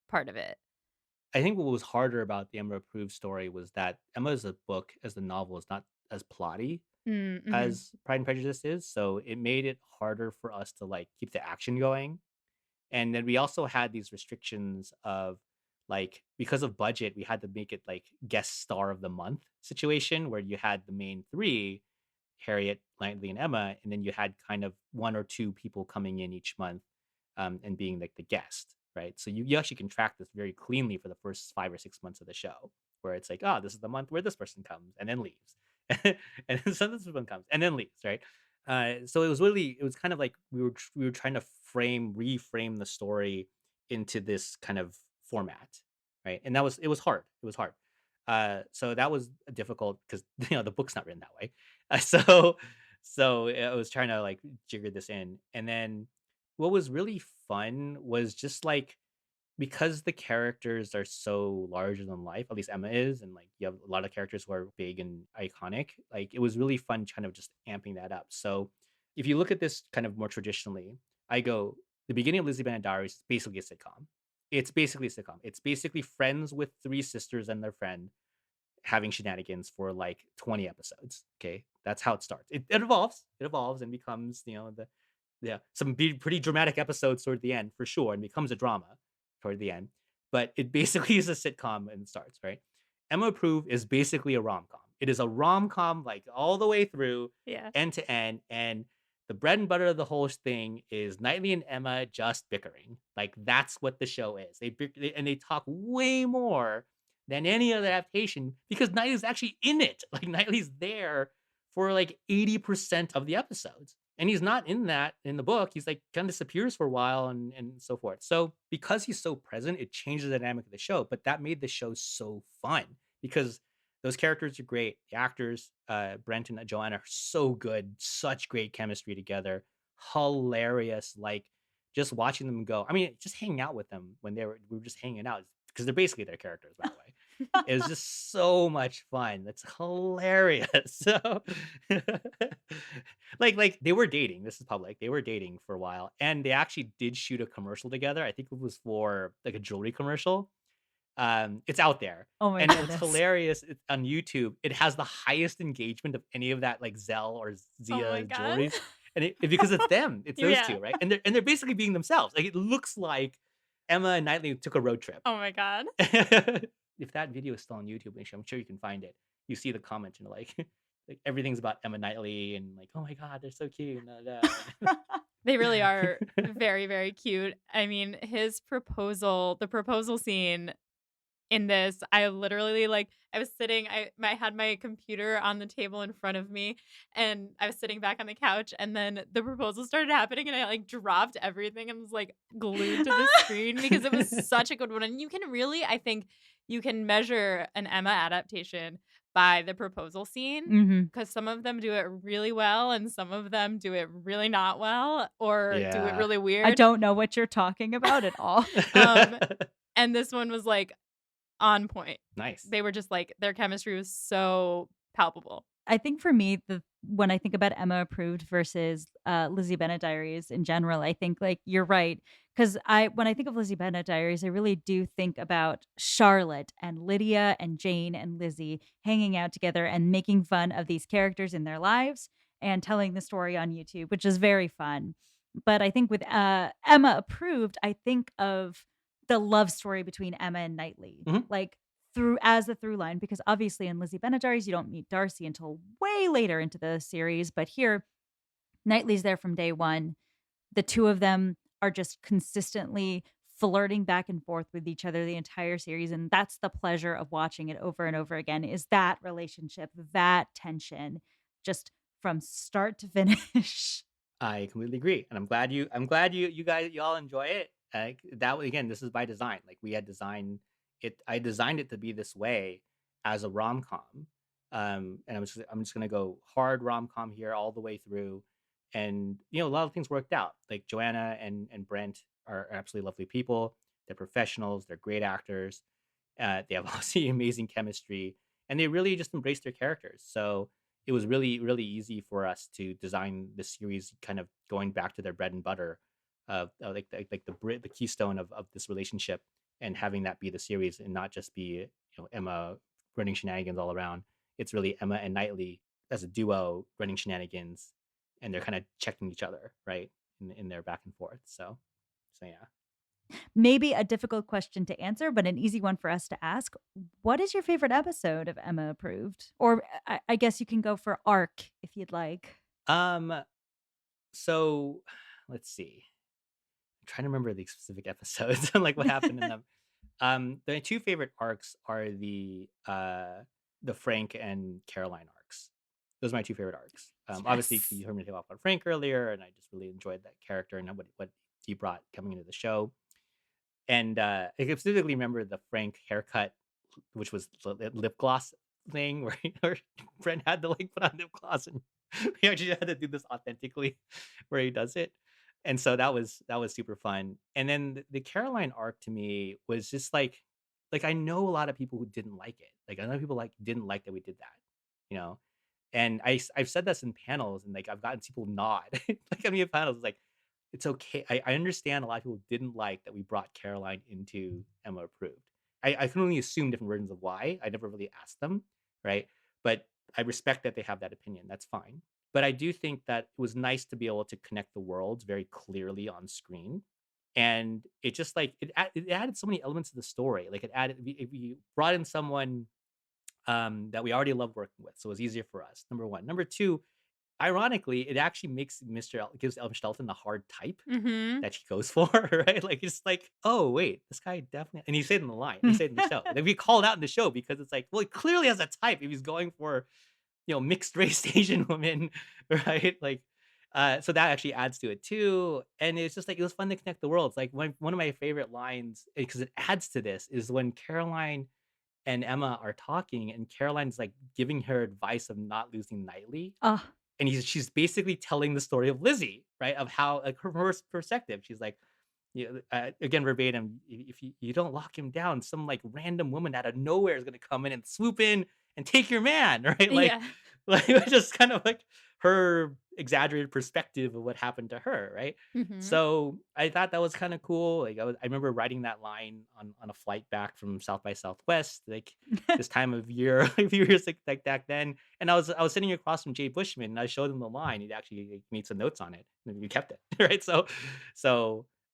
part of it? I think what was harder about the Emma Approved story was that Emma as a book, as the novel, is not as plotty Mm-hmm. as Pride and Prejudice is. So it made it harder for us to like keep the action going. And then we also had these restrictions of like because of budget, we had to make it like guest star of the month situation where you had the main three, Harriet, Knightley, and Emma, and then you had kind of one or two people coming in each month, and being like the guest, right? So you actually can track this very cleanly for the first 5 or 6 months of the show, where it's like, oh, this is the month where this person comes and then leaves, and then so this one comes and then leaves, right? So it was kind of like we were trying to reframe the story into this kind of format, right? And it was hard. It was hard. So that was difficult because the book's not written that way. So I was trying to like jigger this in, and then what was really fun was just like because the characters are so larger than life, at least Emma is, and like you have a lot of characters who are big and iconic. Like it was really fun, kind of just amping that up. So if you look at this kind of more traditionally, I go the beginning of Lizzie Bennet Diaries is basically a sitcom. It's basically a sitcom. It's basically friends with three sisters and their friend having shenanigans for like 20 episodes. Okay. That's how it starts. It evolves. It evolves and becomes, some pretty dramatic episodes toward the end for sure, and becomes a drama toward the end. But it basically is a sitcom and starts, right? Emma Approve is basically a rom com. It is a rom com like all the way through, Yeah. end to end. And the bread and butter of the whole thing is Knightley and Emma just bickering. Like that's what the show is. And they talk way more than any other adaptation because Knightley's actually in it. Like Knightley's there for like 80% of the episodes. And he's not in that in the book. He's like kind of disappears for a while and so forth. So because he's so present, it changes the dynamic of the show. But that made the show so fun because those characters are great. The actors, Brent and Joanna, are so good. Such great chemistry together. Hilarious. Like just watching them go. I mean, just hanging out with them when we were just hanging out because they're basically their characters, by the way. It was just so much fun. That's hilarious. So, like they were dating. This is public. They were dating for a while, and they actually did shoot a commercial together. I think it was for like a jewelry commercial. It's out there, Oh my and what's goodness. hilarious on YouTube, it has the highest engagement of any of that like Zelle or Oh my Zia god. jewelries. because it's them, it's those Yeah. two, right? And they're basically being themselves. Like it looks like Emma and Knightley took a road trip. Oh my god. If that video is still on YouTube, I'm sure you can find it. You see the comments and like like everything's about Emma Knightley and like, oh my god, they're so cute. Da, da, da. They really are very, very cute. I mean, the proposal scene in this, I literally, like I was sitting I had my computer on the table in front of me, and I was sitting back on the couch, and then the proposal started happening, and I, like, dropped everything and was, like, glued to the screen because it was such a good one, and you can really I think you can measure an Emma adaptation by the proposal scene, Mhm. because some of them do it really well, and some of them do it really not well or do it Yeah. really I weird. don't know what you're talking about at all. Um, and this one was, like, on point. Nice. They were just like their chemistry was so palpable. I think for me, the when I think about Emma Approved versus, Lizzie Bennet Diaries in general, I think, like, you're right, because when I think of Lizzie Bennet Diaries, I really do think about Charlotte and Lydia and Jane and Lizzie hanging out together and making fun of these characters in their lives and telling the story on YouTube, which is very fun. But I think with, Emma Approved, I think of the love story between Emma and Knightley, Mhm. like, through as the through line, because obviously in Lizzie Bennet Diaries, you don't meet Darcy until way later into the series, but here, Knightley's there from day one. The two of them are just consistently flirting back and forth with each other the entire series, and that's the pleasure of watching it over and over again, is that relationship, that tension, just from start to finish. I completely agree, and I'm glad you all enjoy it. That way again, this is by design. Like we had designed it. I designed it to be this way as a rom com, and I'm just gonna go hard rom com here all the way through, and a lot of things worked out. Like Joanna and Brent are absolutely lovely people. They're professionals. They're great actors. They have obviously amazing chemistry, and they really just embrace their characters. So it was really really easy for us to design the series kind of going back to their bread and butter of like the keystone of this relationship, and having that be the series and not just be Emma running shenanigans all around. It's really Emma and Knightley as a duo running shenanigans, and they're kind of checking each other, right, in their back and forth. So yeah. Maybe a difficult question to answer, but an easy one for us to ask. What is your favorite episode of Emma Approved? Or I guess you can go for arc if you'd like. um so let's see. I'm trying to remember the specific episodes and like what happened in them. The two favorite arcs are the Frank and Caroline arcs. Those are my two favorite arcs. Obviously, Yes. you heard me talk about Frank earlier, and I just really enjoyed that character and what he brought coming into the show. And I can specifically remember the Frank haircut, which was the lip gloss thing where Brent had to like put on lip gloss, and he actually had to do this authentically, where he does it. And so that was super fun. And then the Caroline arc to me was just like I know a lot of people who didn't like it. Like I know people like didn't like that we did that, you know. And I've said this in panels, and like I've gotten people nod. Like I mean, in panels, it's like it's okay. I understand a lot of people didn't like that we brought Caroline into Emma Approved. I can only assume different versions of why. I never really asked them, right? But I respect that they have that opinion. That's fine. But I do think that it was nice to be able to connect the worlds very clearly on screen. And it just like it added so many elements to the story. Like it added we brought in someone that we already love working with, so it was easier for us. Number one. Number two, ironically, it actually makes gives Elm Shelton the hard type Mhm. that she goes for, right? Like it's like, oh wait, this guy definitely, and he said it in the line, he said it in the show. Like we called out in the show because it's like, well, he clearly has a type if he's going for mixed race Asian women, right? Like, so that actually adds to it too. And it's just like it was fun to connect the worlds. Like one of my favorite lines because it adds to this is when Caroline and Emma are talking, and Caroline's like giving her advice of not losing Knightley, Oh, and she's basically telling the story of Lizzie, right? Of how like her perspective. She's like, again verbatim, if you don't lock him down, some like random woman out of nowhere is gonna come in and swoop in and take your man, right? Yeah. like it was just kind of like her exaggerated perspective of what happened to her, right? Mhm. So I thought that was kind of cool. I remember writing that line on a flight back from South by Southwest, like this time of year, a few years like back then. And I was sitting across from Jay Bushman, and I showed him the line. He actually like, made some notes on it, and he kept it, right? So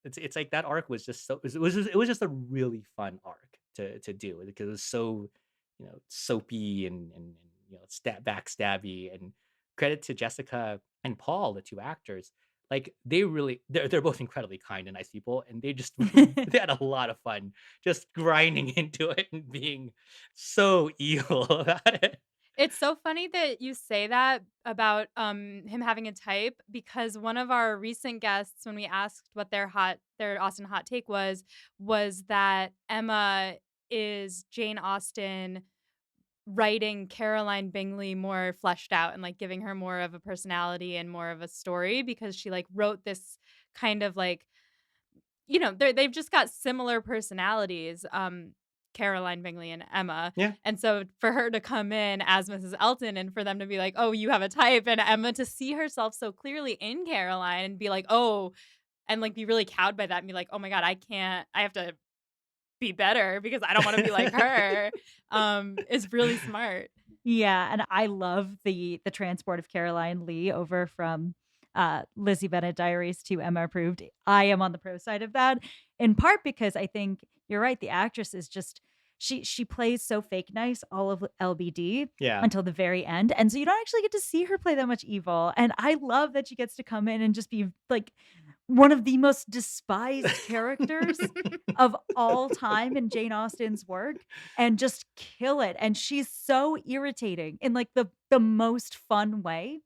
it's like that arc was just so it was just a really fun arc to do because it was so soapy and backstabby. And credit to Jessica and Paul, the two actors. Like they're both incredibly kind and nice people, and they just they had a lot of fun just grinding into it and being so evil about it. It's so funny that you say that about, him having a type because one of our recent guests, when we asked what their Austen hot take was that Emma is Jane Austen writing Caroline Bingley more fleshed out and, like, giving her more of a personality and more of a story because she, like, wrote this kind of, like, they've just got similar personalities, Caroline Bingley and Emma, Yeah. and so for her to come in as Mrs. Elton and for them to be like, "Oh, you have a type," and Emma to see herself so clearly in Caroline and be like, "Oh," and, like, be really cowed by that and be like, "Oh my god, I have to be better because I don't wanna be like her," is really smart. Yeah, and I love the transport of Caroline Lee over from, Lizzie Bennet Diaries to Emma Approved. I am on the pro side of that, in part because I think you're right, the actress is just she plays so fake nice all of LBD Yeah. until the very end, and so you don't actually get to see her play that much evil, and I love that she gets to come in and just be, like, one of the most despised characters of all time in Jane Austen's work, and just kill it, and she's so irritating in, like, the most fun way,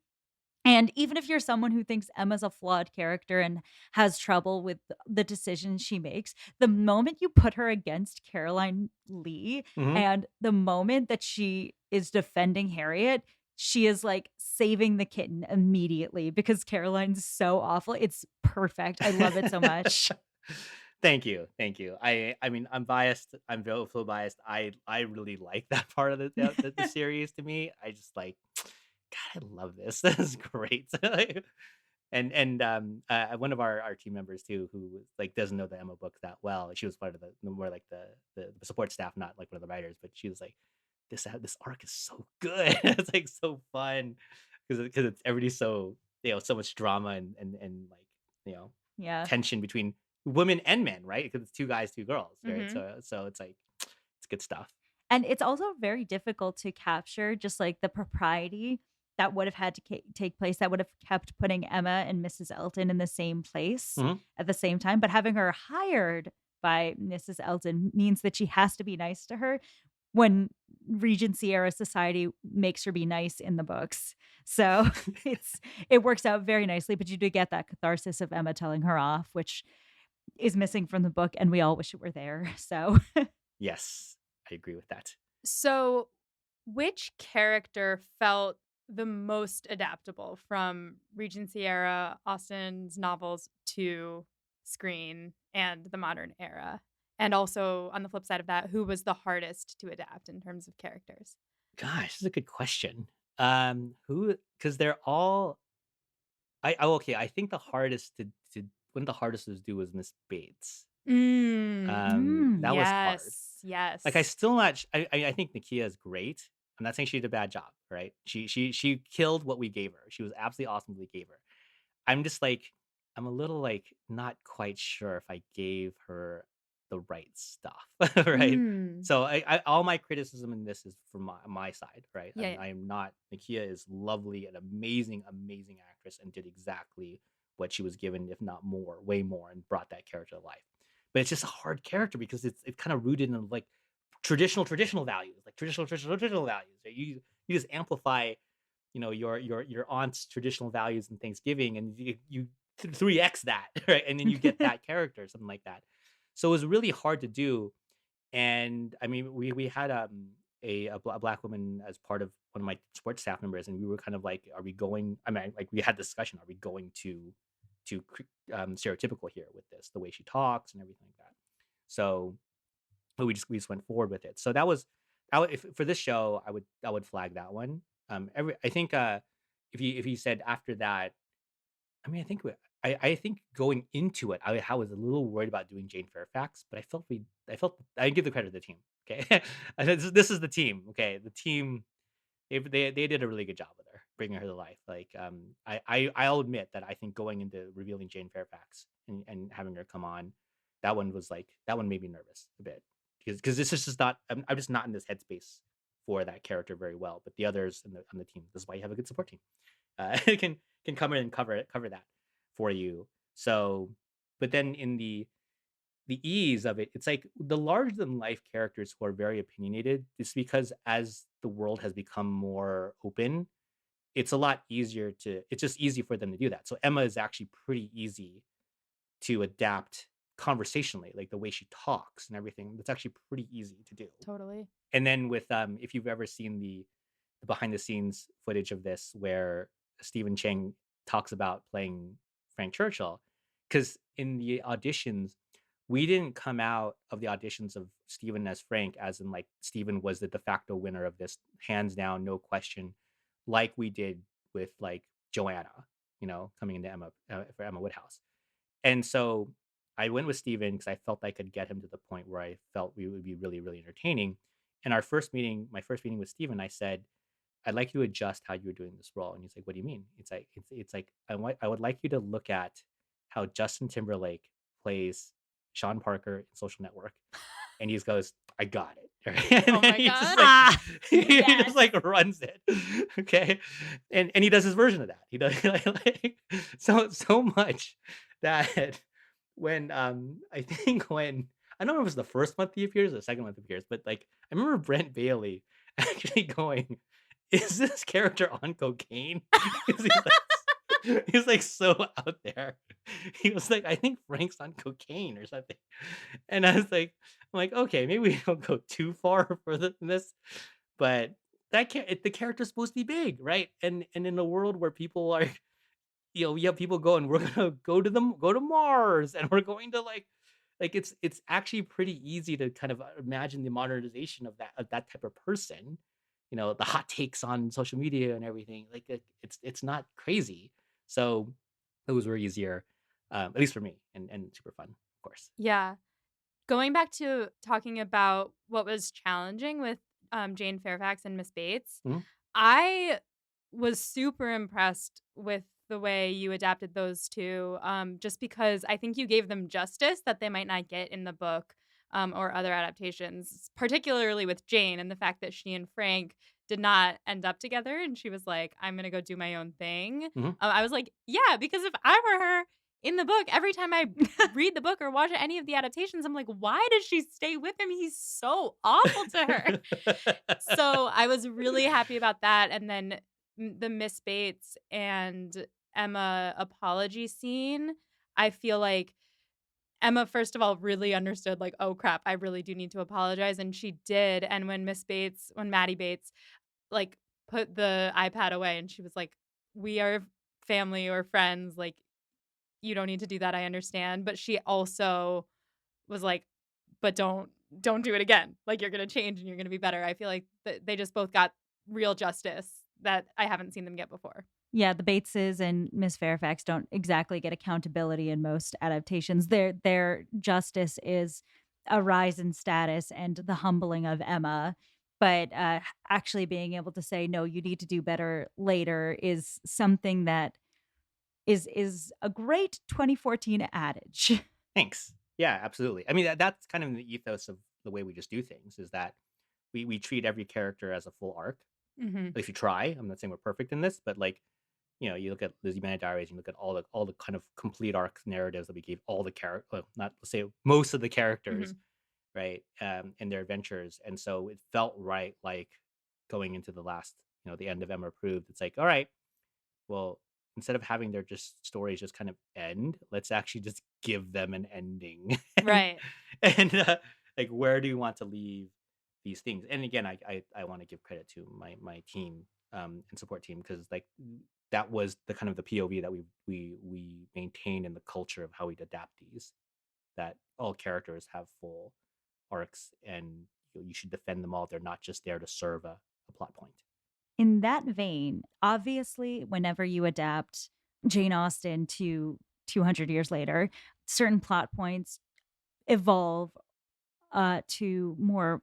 and even if you're someone who thinks Emma's a flawed character and has trouble with the decisions she makes, the moment you put her against Caroline Lee Mhm. and the moment that she is defending Harriet, she is, like, saving the kitten immediately because Caroline's so awful, it's perfect, I love it so much. Thank you, thank you. I mean, I'm biased. I'm so biased. I really like that part of the series. To me, I just like, God, I love this. This is great. And one of our team members too, who like doesn't know the Emma book that well. She was part of the more like the support staff, not like one of the writers. But she was like, this arc is so good. It's like so fun because it's everybody's so so much drama and like you know Yeah. tension between women and men, right? Because it's two guys, two girls, right? Mhm. So it's like it's good stuff. And it's also very difficult to capture just, like, the propriety that would have had to take place, that would have kept putting Emma and Mrs. Elton in the same place Mhm. at the same time, but having her hired by Mrs. Elton means that she has to be nice to her when Regency era society makes her be nice in the books. So, it works out very nicely, but you do get that catharsis of Emma telling her off, which is missing from the book, and we all wish it were there, so Yes, I agree with that. So, which character felt the most adaptable from Regency era Austen's novels to screen and the modern era? And also, on the flip side of that, who was the hardest to adapt in terms of characters? Gosh, this is a good question. Who? Because they're all. Okay. I think the hardest to one of the hardest to do was Miss Bates. That was hard. Yes, Like, I yes. still not sh I think Nakia is great. I'm not saying she did a bad job, right? She killed what we gave her. She was absolutely awesome what we gave her. I'm just like, I'm a little, like, not quite sure if I gave her the right stuff, right? Mm. So I all my criticism in this is from my side, right? Yeah, yeah. I am not Nakia is lovely, an amazing, amazing actress and did exactly what she was given, if not more, way more, and brought that character to life. But it's just a hard character because it's kind of rooted in like traditional values, like traditional values. Right? You just amplify, your aunt's traditional values and Thanksgiving, and you 3x that, right? And then you get that character, something like that. So it was really hard to do. And I mean, we had a black woman as part of one of my sports staff members, and we were kind of like, are we going? I mean, like we had discussion, are we going to stereotypical here with this, the way she talks and everything like that. So but we just went forward with it. So I would if for this show, I would flag that one. Every I think, if you said after that, I mean, I think going into it, I was a little worried about doing Jane Fairfax, but I give the credit to the team, okay? This is the team, okay? The team, they did a really good job with her, bringing her to life. Like, I'll admit that I think going into revealing Jane Fairfax and having her come on, that one made me nervous a bit because this is just not I'm just not in this headspace for that character very well. But the others on the team, this is why you have a good support team. Can come in and cover that for you. So, but then in the ease of it, it's like the larger than life characters who are very opinionated, it's because as the world has become more open, it's a lot easier to it's just easy for them to do that. So Emma is actually pretty easy to adapt conversationally, like the way she talks and everything. That's actually pretty easy to do. Totally. And then with if you've ever seen the behind the scenes footage of this where Stephen Chang talks about playing Frank Churchill, because in the auditions, we didn't come out of the auditions of Stephen as Frank, as in like Stephen was the de facto winner of this, hands down, no question, like we did with like Joanna, coming into Emma for Emma Woodhouse. And so I went with Steven because I felt I could get him to the point where I felt we would be really, really entertaining. And my first meeting with Steven, I said, I'd like you to adjust how you're doing this role. And he's like, what do you mean? It's like I would like you to look at how Justin Timberlake plays Sean Parker in Social Network. And he just goes, I got it. And Oh then my he just god. like Ah, he just yes. like runs it. Okay. And he does his version of that. He does like so much that when I think when I don't know if it was the first month he appears or the second month he appears, but like I remember Brent Bailey actually going, is this character on cocaine? Because he's like so out there. He was like, I think Frank's on cocaine or something. And I'm like, okay, maybe we don't go too far further than this. But the character's supposed to be big, right? And in a world where people are, we have people going, we're gonna go to Mars, and we're going to like it's actually pretty easy to kind of imagine the modernization of that type of person. The hot takes on social media and everything. Like it's not crazy. So those were easier, at least for me, and super fun, of course. Yeah. Going back to talking about what was challenging with, Jane Fairfax and Miss Bates, Mhm. I was super impressed with the way you adapted those 2, just because I think you gave them justice that they might not get in the book, or other adaptations, particularly with Jane and the fact that she and Frank did not end up together, and she was like, "I'm gonna go do my own thing." Mhm. I was like, "Yeah," because if I were her in the book, every time I read the book or watch any of the adaptations, I'm like, "Why does she stay with him? He's so awful to her." So, I was really happy about that, and then the Miss Bates and Emma apology scene, I feel like Emma, first of all, really understood, like, "Oh, crap, I really do need to apologize," and she did, and when Maddie Bates, like, put the iPad away and she was like, "We are family or friends, like, you don't need to do that, I understand," but she also was like, "But don't do it again. Like, you're gonna change and you're gonna be better." I feel like they just both got real justice that I haven't seen them get before. Yeah, the Bateses and Miss Fairfax don't exactly get accountability in most adaptations. Their justice is a rise in status and the humbling of Emma. But actually being able to say, no, you need to do better later is something that is a great 2014 adage. Thanks. Yeah, absolutely. I mean, that's kind of the ethos of the way we just do things, is that we treat every character as a full arc. Mhm. At least we try. I'm not saying we're perfect in this, but like, you look at Lizzie Mann Diaries, you look at all the kind of complete arc narratives that we gave all the character, well, not let's say most of the characters, Mhm. right, in their adventures, and so it felt right, like going into the last, the end of Emma Approved. It's like, all right, well, instead of having their just stories just kind of end, let's actually just give them an ending. and Right. and like, where do you want to leave these things? And again, I want to give credit to my team, and support team, because like that was the kind of the POV that we maintained in the culture of how we'd adapt these, that all characters have full arcs and you should defend them all. They're not just there to serve a plot point. In that vein, obviously, whenever you adapt Jane Austen to 200 years later, certain plot points evolve to more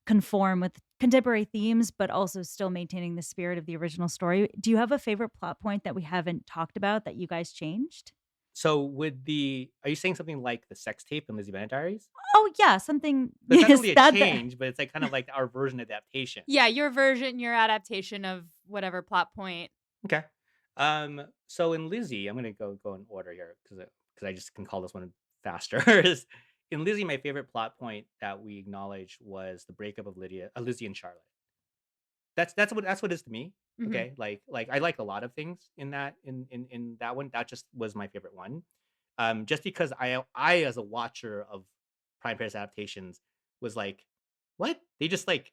conform with contemporary themes, but also still maintaining the spirit of the original story. Do you have a favorite plot point that we haven't talked about that you guys changed? So are you saying something like the sex tape in Lizzie Bennet Diaries? Oh, yeah, something But it's not yes, really a that change, but it's like kind of like our version adaptation. Yeah, your version, your adaptation of whatever plot point. Okay. So in Lizzie, I'm gonna go in order here because I just can call this one faster. Is in Lizzie, my favorite plot point that we acknowledged was the breakup of Lizzie and Charlotte. That's what it is to me. Mhm. Okay, like I like a lot of things in in that one. That just was my favorite one. Just because I as a watcher of Prime Prejudice adaptations was like, what? They just like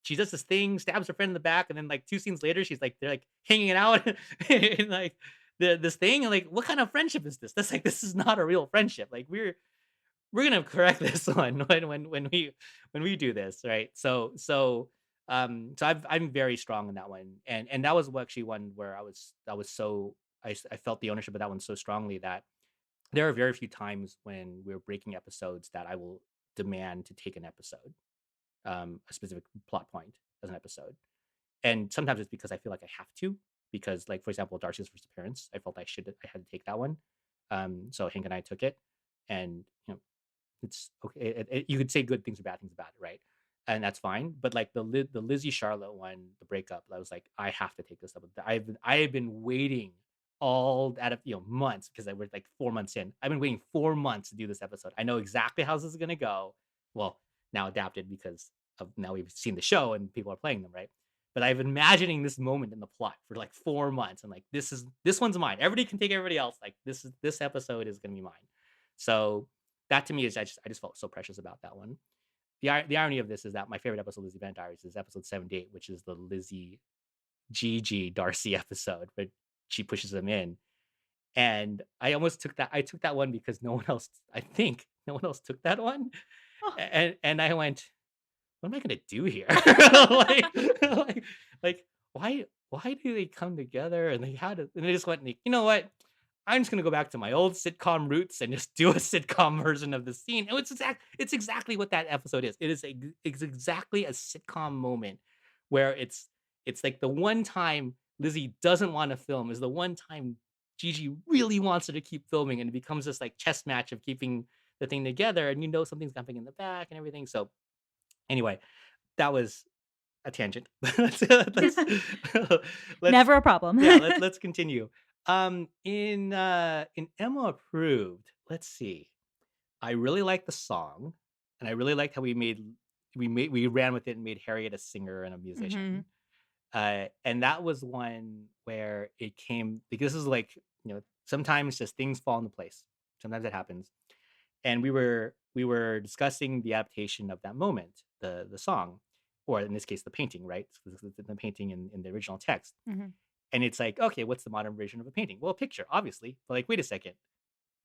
she does this thing, stabs her friend in the back, and then like 2 scenes later, she's like they're like hanging it out and like this thing, and like what kind of friendship is this? That's like this is not a real friendship. Like we're gonna correct this one when we do this, right? So I'm very strong in that one, and that was actually one where I felt the ownership of that one so strongly that there are very few times when we're breaking episodes that I will demand to take an episode, a specific plot point as an episode. And sometimes it's because I feel like I have to, because like for example, Darcy's first appearance, I felt I had to take that one. So Hank and I took it, and it's okay. You could say good things or bad things about it, right? And that's fine. But like the Lizzie Charlotte one, the breakup, I was like, I have to take this up. I have been waiting all out of months because I was like 4 months in. I've been waiting 4 months to do this episode. I know exactly how this is gonna go. Well, now adapted because of now we've seen the show and people are playing them, right? But I've been imagining this moment in the plot for like 4 months, and like this one's mine. Everybody can take everybody else. Like this episode is gonna be mine. So that to me is I just felt so precious about that one. The irony of this is that my favorite episode of Lizzie Van Diaries is episode 78, which is the Lizzie Gigi Darcy episode, where she pushes him in. And I took that one because no one else, I think no one else took that one. oh, And I went, what am I gonna do here? like, like, like, why do they come together? And they just went, like, you know what? I'm just gonna go back to my old sitcom roots and just do a sitcom version of the scene. And it's exactly what that episode is. It's exactly a sitcom moment where it's like the one time Lizzie doesn't want to film is the one time Gigi really wants her to keep filming, and it becomes this like chess match of keeping the thing together, and something's happening in the back and everything. So anyway, that was a tangent. Let's let's never a problem. yeah, let's continue. In Emma approved, let's see. I really like the song, and I really liked how we ran with it and made Harriet a singer and a Mhm. musician. And that was one where it came because this is like, sometimes just things fall into place. Sometimes it happens. And we were discussing the adaptation of that moment, the song, or in this case, the painting, right? The painting in the original text. Mhm. And it's like, okay, what's the modern version of a painting? Well, a picture, obviously. But like, wait a second.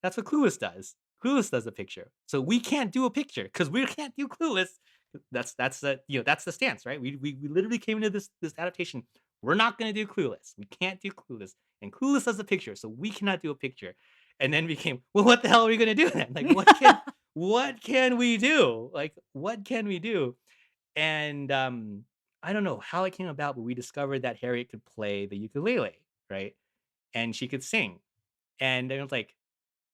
That's what Clueless does. Clueless does a picture. So we can't do a picture because we can't do Clueless. That's the stance, right? We literally came into this adaptation. We're not gonna do Clueless. We can't do Clueless. And Clueless does a picture, so we cannot do a picture. And then we came, well, what the hell are we gonna do then? Like what can we do? Like, what can we do? And I don't know how it came about, but we discovered that Harriet could play the ukulele, right? And she could sing. And I was like,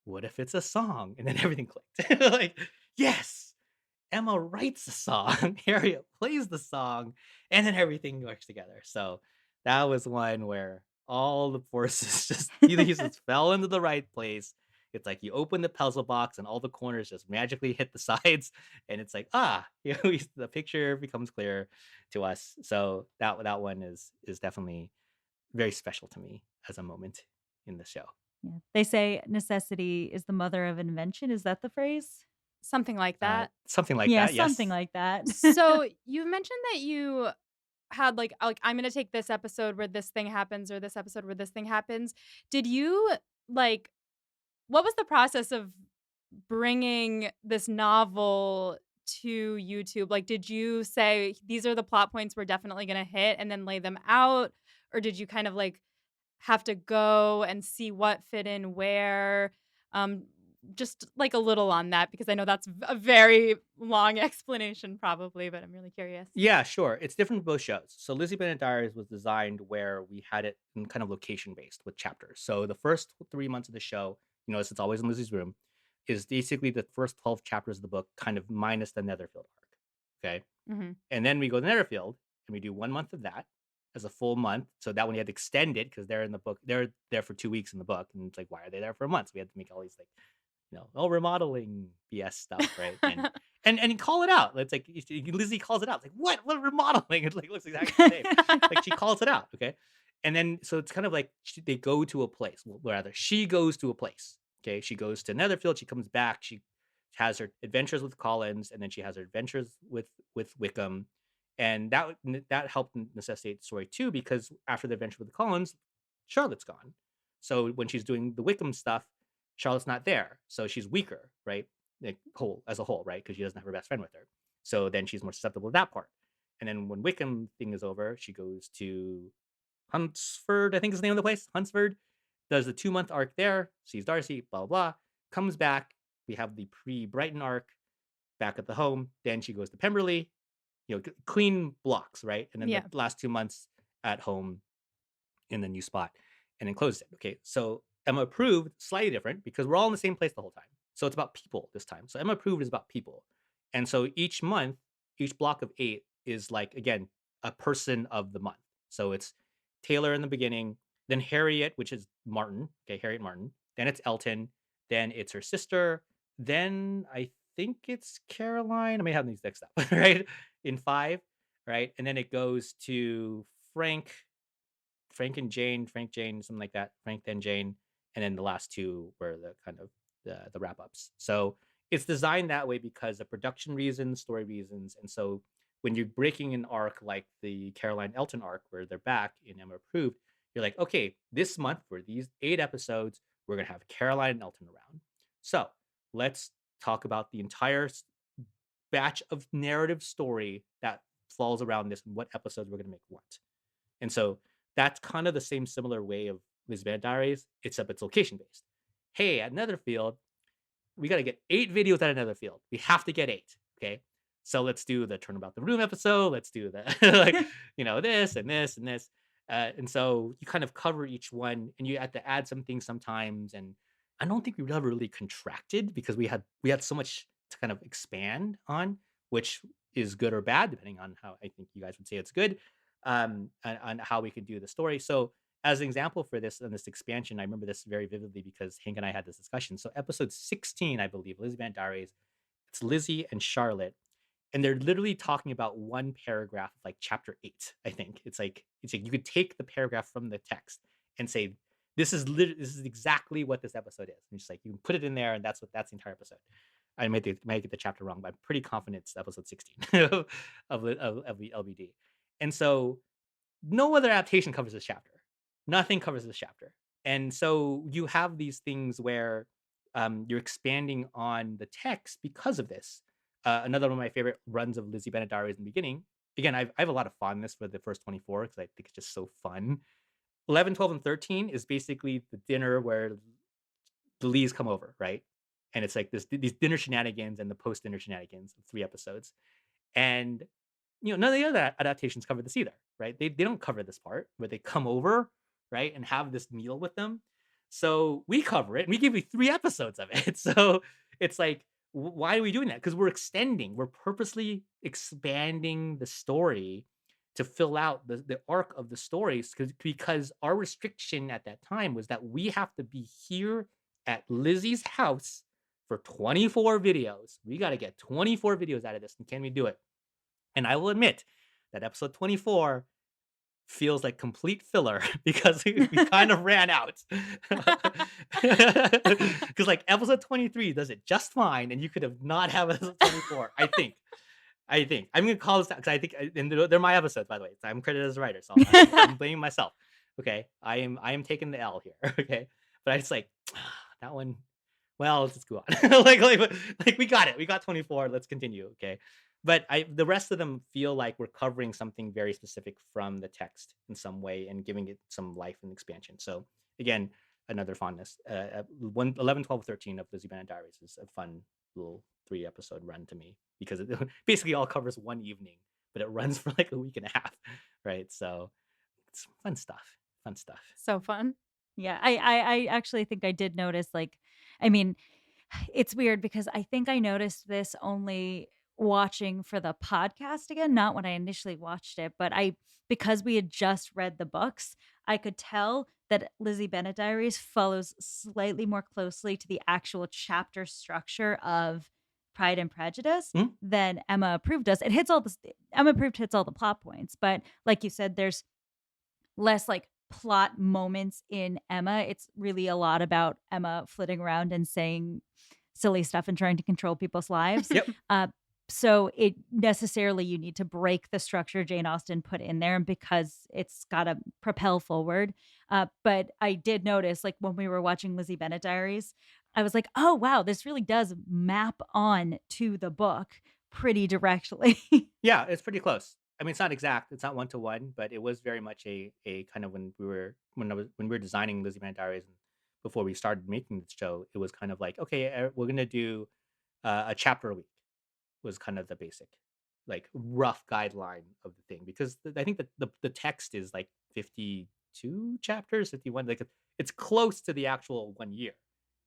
what if it's a song? And then everything clicked. Like, yes, Emma writes the song, Harriet plays the song, and then everything works together. So that was one where all the forces just fell into the right place. It's like you open the puzzle box and all the corners just magically hit the sides, and it's like the picture becomes clear to us. So that one is definitely very special to me as a moment in the show. Yeah. They say necessity is the mother of invention. Is that the phrase? Something like that. Something like Yeah, that, something yes. like that. So, you mentioned that you had, I'm gonna take this episode where this thing happens or this episode where this thing happens. Did you, like what was the process of bringing this novel to YouTube? Like, did you say these are the plot points we're definitely gonna hit and then lay them out? Or did you kind of like have to go and see what fit in where? Um, just like a little on that because I know that's a very long explanation probably, but I'm really curious. Yeah, sure. It's different for both shows. So Lizzie Bennet Diaries was designed where we had it in kind of location based with chapters. So the first 3 months of the show, it's always in Lizzie's room, is basically the first 12 chapters of the book, kind of minus the Netherfield arc. Okay. Mhm. And then we go to Netherfield and we do 1 month of that as a full month. So that one you had to extend it because they're in the book, they're there for 2 weeks in the book. And it's like, why are they there for a month? So we had to make all these like remodeling BS stuff, right? And you call it out. It's like Lizzie calls it out. It's like, what remodeling? It like looks exactly the same. Like she calls it out, okay? And then so it's kind of like they go to a place. Well, rather, she goes to a place. Okay, she goes to Netherfield. She comes back. She has her adventures with Collins, and then she has her adventures with Wickham, and that helped necessitate the story too because after the adventure with Collins, Charlotte's gone. So when she's doing the Wickham stuff, Charlotte's not there, so she's weaker, right? Like whole as a whole, right? Because she doesn't have her best friend with her. So then she's more susceptible to that part. And then when Wickham thing is over, she goes to Huntsford, I think is the name of the place. Huntsford does the 2 month arc there, sees Darcy, blah blah blah. Comes back. We have the pre-Brighton arc back at the home. Then she goes to Pemberley. Clean blocks, right? And then the Yeah. last 2 months at home in the new spot and then closed it. Okay. So Emma approved, slightly different because we're all in the same place the whole time. So it's about people this time. So Emma approved is about people. And so each month, each block of 8 is like, again, a person of the month. So it's Taylor in the beginning, then Harriet, which is Martin. Okay. Harriet Martin. Then it's Elton. Then it's her sister. Then I think it's Caroline. I may have these mixed up, right? In 5, right? And then it goes to Frank Jane, something like that. Frank then Jane, and then the last two were the kind of the wrap ups. So it's designed that way because of production reasons, story reasons, and so when you're breaking an arc like the Caroline Elton arc, where they're back in Emma Approved, you're like, okay, this month for these 8 episodes, we're gonna have Caroline and Elton around. So let's talk about the entire batch of narrative story that falls around this and what episodes we're gonna make what. And so that's kind of the same similar way of Lisbeth Diaries, except it's location based. Hey, at Netherfield, we got to get 8 videos at Netherfield. We have to get 8. Okay. So let's do the Turn About the Room episode. Let's do the, like, this and this and this. And so you kind of cover each one and you have to add some things sometimes. And I don't think we ever really contracted because we had so much to kind of expand on, which is good or bad, depending on how I think you guys would say it's good, on how we could do the story. So as an example for this and this expansion, I remember this very vividly because Hank and I had this discussion. So episode 16, I believe, Lizzie Van Diaries, it's Lizzie and Charlotte, and they're literally talking about one paragraph of like chapter 8. I think it's like you could take the paragraph from the text and say this is exactly what this episode is. And just like you can put it in there, and that's the entire episode. I might get the chapter wrong, but I'm pretty confident it's episode 16 of the LBD. And so no other adaptation covers this chapter. Nothing covers this chapter. And so you have these things where you're expanding on the text because of this. Another one of my favorite runs of Lizzie Bennet Diaries in the beginning. Again, I have a lot of fondness for the first 24 because I think it's just so fun. 11, 12, and 13 is basically the dinner where the Lees come over, right? And it's like these dinner shenanigans and the post dinner shenanigans of 3 episodes. And none of the other adaptations cover this either, right? They don't cover this part where they come over, right, and have this meal with them. So we cover it, and we give you 3 episodes of it. So it's like, why are we doing that? Because we're purposely expanding the story to fill out the arc of the stories because our restriction at that time was that we have to be here at Lizzie's house for 24 videos. We got to get 24 videos out of this, and can we do it? And I will admit that episode 24 feels like complete filler because we kind of ran out. Because like episode 23 does it just fine, and you could have not have episode 24. I think. I'm gonna call this out because I think, and they're my episodes, by the way. So I'm credited as a writer, so I'm blaming myself. Okay, I am taking the L here. Okay, but I just like that one. Well, let's just go on. Like we got it. We got 24. Let's continue. Okay. But the rest of them feel like we're covering something very specific from the text in some way and giving it some life and expansion. So again, another fondness. 11, 12, 13 of Lizzie Bennet Diaries is a fun little 3 episode run to me because it basically all covers one evening, but it runs for like a week and a half. Right. So it's fun stuff. Fun stuff. So fun. Yeah, I actually think I did notice, like, I mean, it's weird because I think I noticed this only watching for the podcast again, not when I initially watched it, but I because we had just read the books, I could tell that Lizzie Bennet Diaries follows slightly more closely to the actual chapter structure of Pride and Prejudice Mhm. than Emma Approved does. It hits all the Emma Approved hits all the plot points, but like you said, there's less, like, plot moments in Emma. It's really a lot about Emma flitting around and saying silly stuff and trying to control people's lives. Yep. Uh, so it necessarily you need to break the structure Jane Austen put in there because it's gotta propel forward. But I did notice, like, when we were watching Lizzie Bennet Diaries, I was like, "Oh, wow, this really does map on to the book pretty directly." Yeah, it's pretty close. I mean, it's not exact, it's not one to one, but it was very much a kind of when we were designing Lizzie Man Diaries and before we started making the show, it was kind of like, okay, we're gonna do a chapter a week was kind of the basic, like rough guideline of the thing because I think that the text is like 52 chapters, 51, like it's close to the actual 1 year,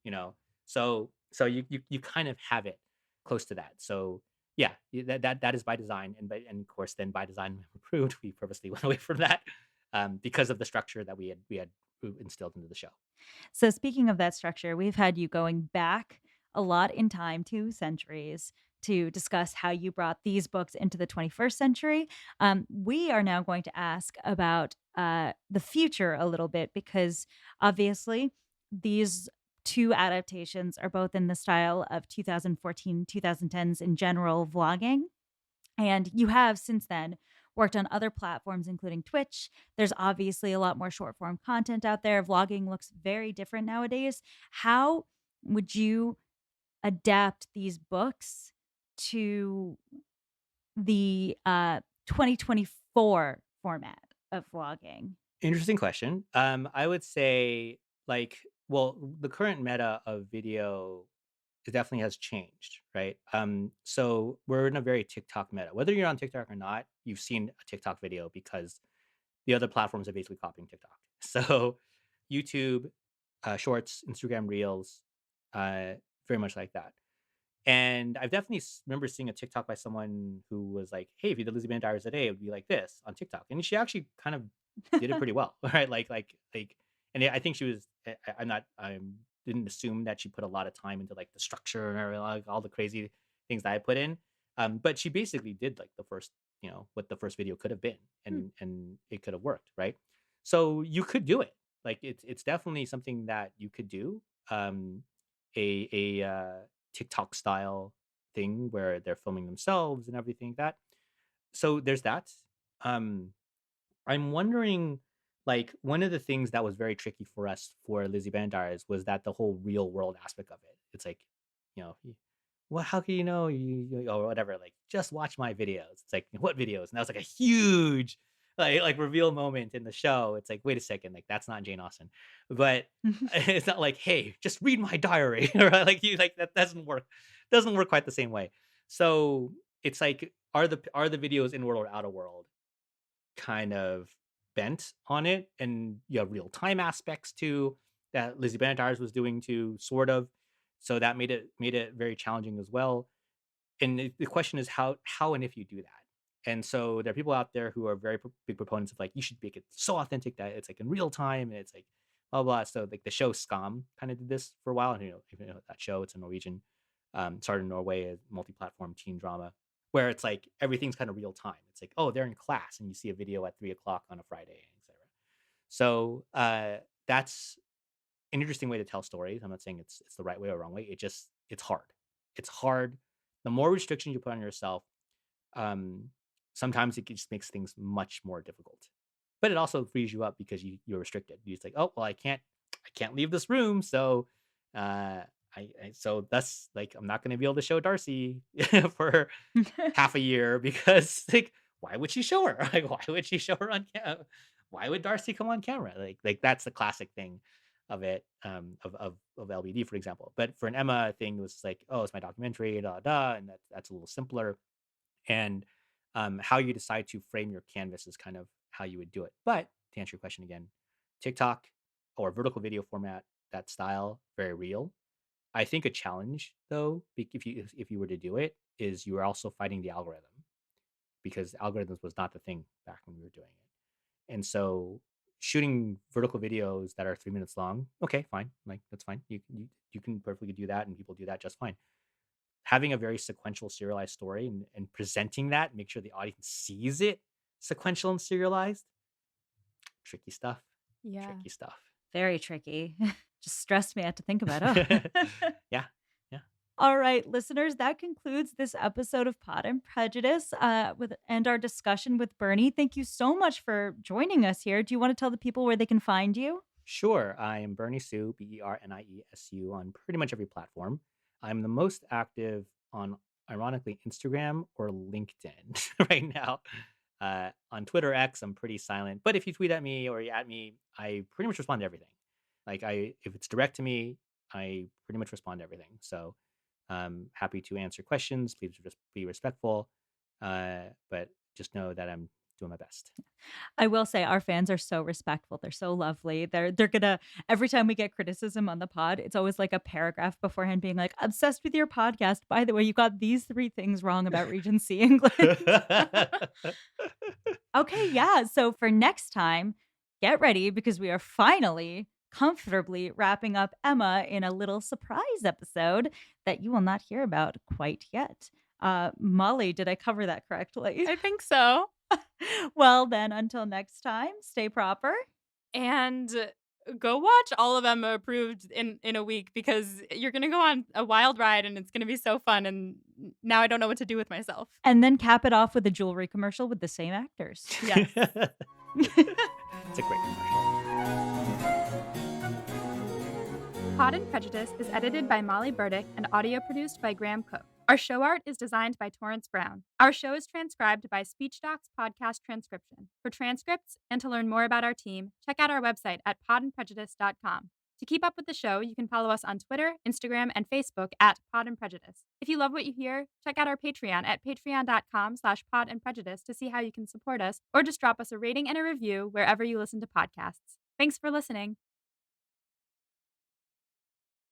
you know. So you kind of have it close to that. So yeah, that is by design, and of course, then by design approved, we purposely went away from that because of the structure that we had instilled into the show. So speaking of that structure, we've had you going back a lot in time, 2 centuries, to discuss how you brought these books into the 21st century. We are now going to ask about the future a little bit because obviously these 2 adaptations are both in the style of 2014, 2010s in general vlogging. And you have since then worked on other platforms, including Twitch. There's obviously a lot more short form content out there. Vlogging looks very different nowadays. How would you adapt these books to the 2024 format of vlogging? Interesting question. I would say like, well, the current meta of video it definitely has changed, right? So we're in a very TikTok meta. Whether you're on TikTok or not, you've seen a TikTok video because the other platforms are basically copying TikTok. So YouTube, Shorts, Instagram Reels, uh, very much like that. And I've definitely remember seeing a TikTok by someone who was like, "Hey, if you did Lizzie Band Diaries a day, it would be like this on TikTok." And she actually kind of did it pretty well, right? And I think she was. I'm not. I didn't assume that she put a lot of time into like the structure and like all the crazy things that I put in. But she basically did like the first, what the first video could have been, Hmm. and it could have worked, right? So you could do it. Like it's definitely something that you could do. A TikTok style thing where they're filming themselves and everything like that. So there's that. Um, I'm wondering, like, one of the things that was very tricky for us for Lizzie Bandars was that the whole real world aspect of it. It's like, well, how can you know or whatever? Like, just watch my videos. It's like, what videos? And that was like a huge, like reveal moment in the show. It's like, wait a second, like that's not Jane Austen, but it's not like, hey, just read my diary, right? Like you, like that doesn't work quite the same way. So it's like, are the videos in world or out of world? Kind of bent on it, and you have real time aspects too that Lizzie Bennet was doing too, sort of. So that made it very challenging as well. And the question is how and if you do that. And so there are people out there who are very big proponents of like you should make it so authentic that it's like in real time and it's like blah blah. So like the show Scam kind of did this for a while, and if you know that show, it's a Norwegian, started in Norway, a multi-platform teen drama where it's like everything's kind of real time. It's like, oh, they're in class and you see a video at 3 o'clock on a Friday, etc. So that's an interesting way to tell stories. I'm not saying it's the right way or wrong way. It's hard. It's hard. The more restrictions you put on yourself, um, sometimes it just makes things much more difficult. But it also frees you up because you're restricted. You're just like, oh well, I can't leave this room, so uh, So that's like I'm not going to be able to show Darcy for half a year because like why would she show her? Like why would she show her on camera? Why would Darcy come on camera? Like that's the classic thing of it of LBD for example. But for an Emma thing it was like oh it's my documentary and that's a little simpler and how you decide to frame your canvas is kind of how you would do it. But to answer your question again, TikTok or vertical video format, that style, very real. I think a challenge though, if you were to do it, is you are also fighting the algorithm because algorithms was not the thing back when we were doing it. And so shooting vertical videos that are 3 minutes long, okay, fine, like that's fine. You can perfectly do that, and people do that just fine. Having a very sequential serialized story and presenting that, make sure the audience sees it sequential and serialized, tricky stuff. Yeah. Tricky stuff. Very tricky. Just stressed me out to think about. Oh. Yeah. Yeah. All right, listeners, that concludes this episode of Pod and Prejudice with and our discussion with Bernie. Thank you so much for joining us here. Do you want to tell the people where they can find you? Sure. I am Bernie Sue, BernieSu, on pretty much every platform. I'm the most active on, ironically, Instagram or LinkedIn right now. On Twitter X, I'm pretty silent. But if you tweet at me or you at me, I pretty much respond to everything. If it's direct to me, I pretty much respond to everything. So, happy to answer questions. Please just be respectful. But just know that I'm doing my best. I will say our fans are so respectful. They're so lovely. They're gonna every time we get criticism on the pod, it's always like a paragraph beforehand being like, obsessed with your podcast. By the way, you got these three things wrong about Regency England. Okay, yeah. So for next time, get ready because we are finally comfortably wrapping up Emma in a little surprise episode that you will not hear about quite yet. Molly, did I cover that correctly? I think so. Well, then, until next time, stay proper. And go watch all of them approved in a week because you're gonna go on a wild ride and it's gonna be so fun. And now I don't know what to do with myself. And then cap it off with a jewelry commercial with the same actors. Yes. It's a great commercial. Pod and Prejudice is edited by Molly Burdick and audio produced by Graham Cook. Our show art is designed by Torrance Brown. Our show is transcribed by SpeechDocs Podcast Transcription. For transcripts and to learn more about our team, check out our website at podandprejudice.com. To keep up with the show, you can follow us on Twitter, Instagram, and Facebook at Pod and Prejudice. If you love what you hear, check out our Patreon at patreon.com/podandprejudice to see how you can support us, or just drop us a rating and a review wherever you listen to podcasts. Thanks for listening.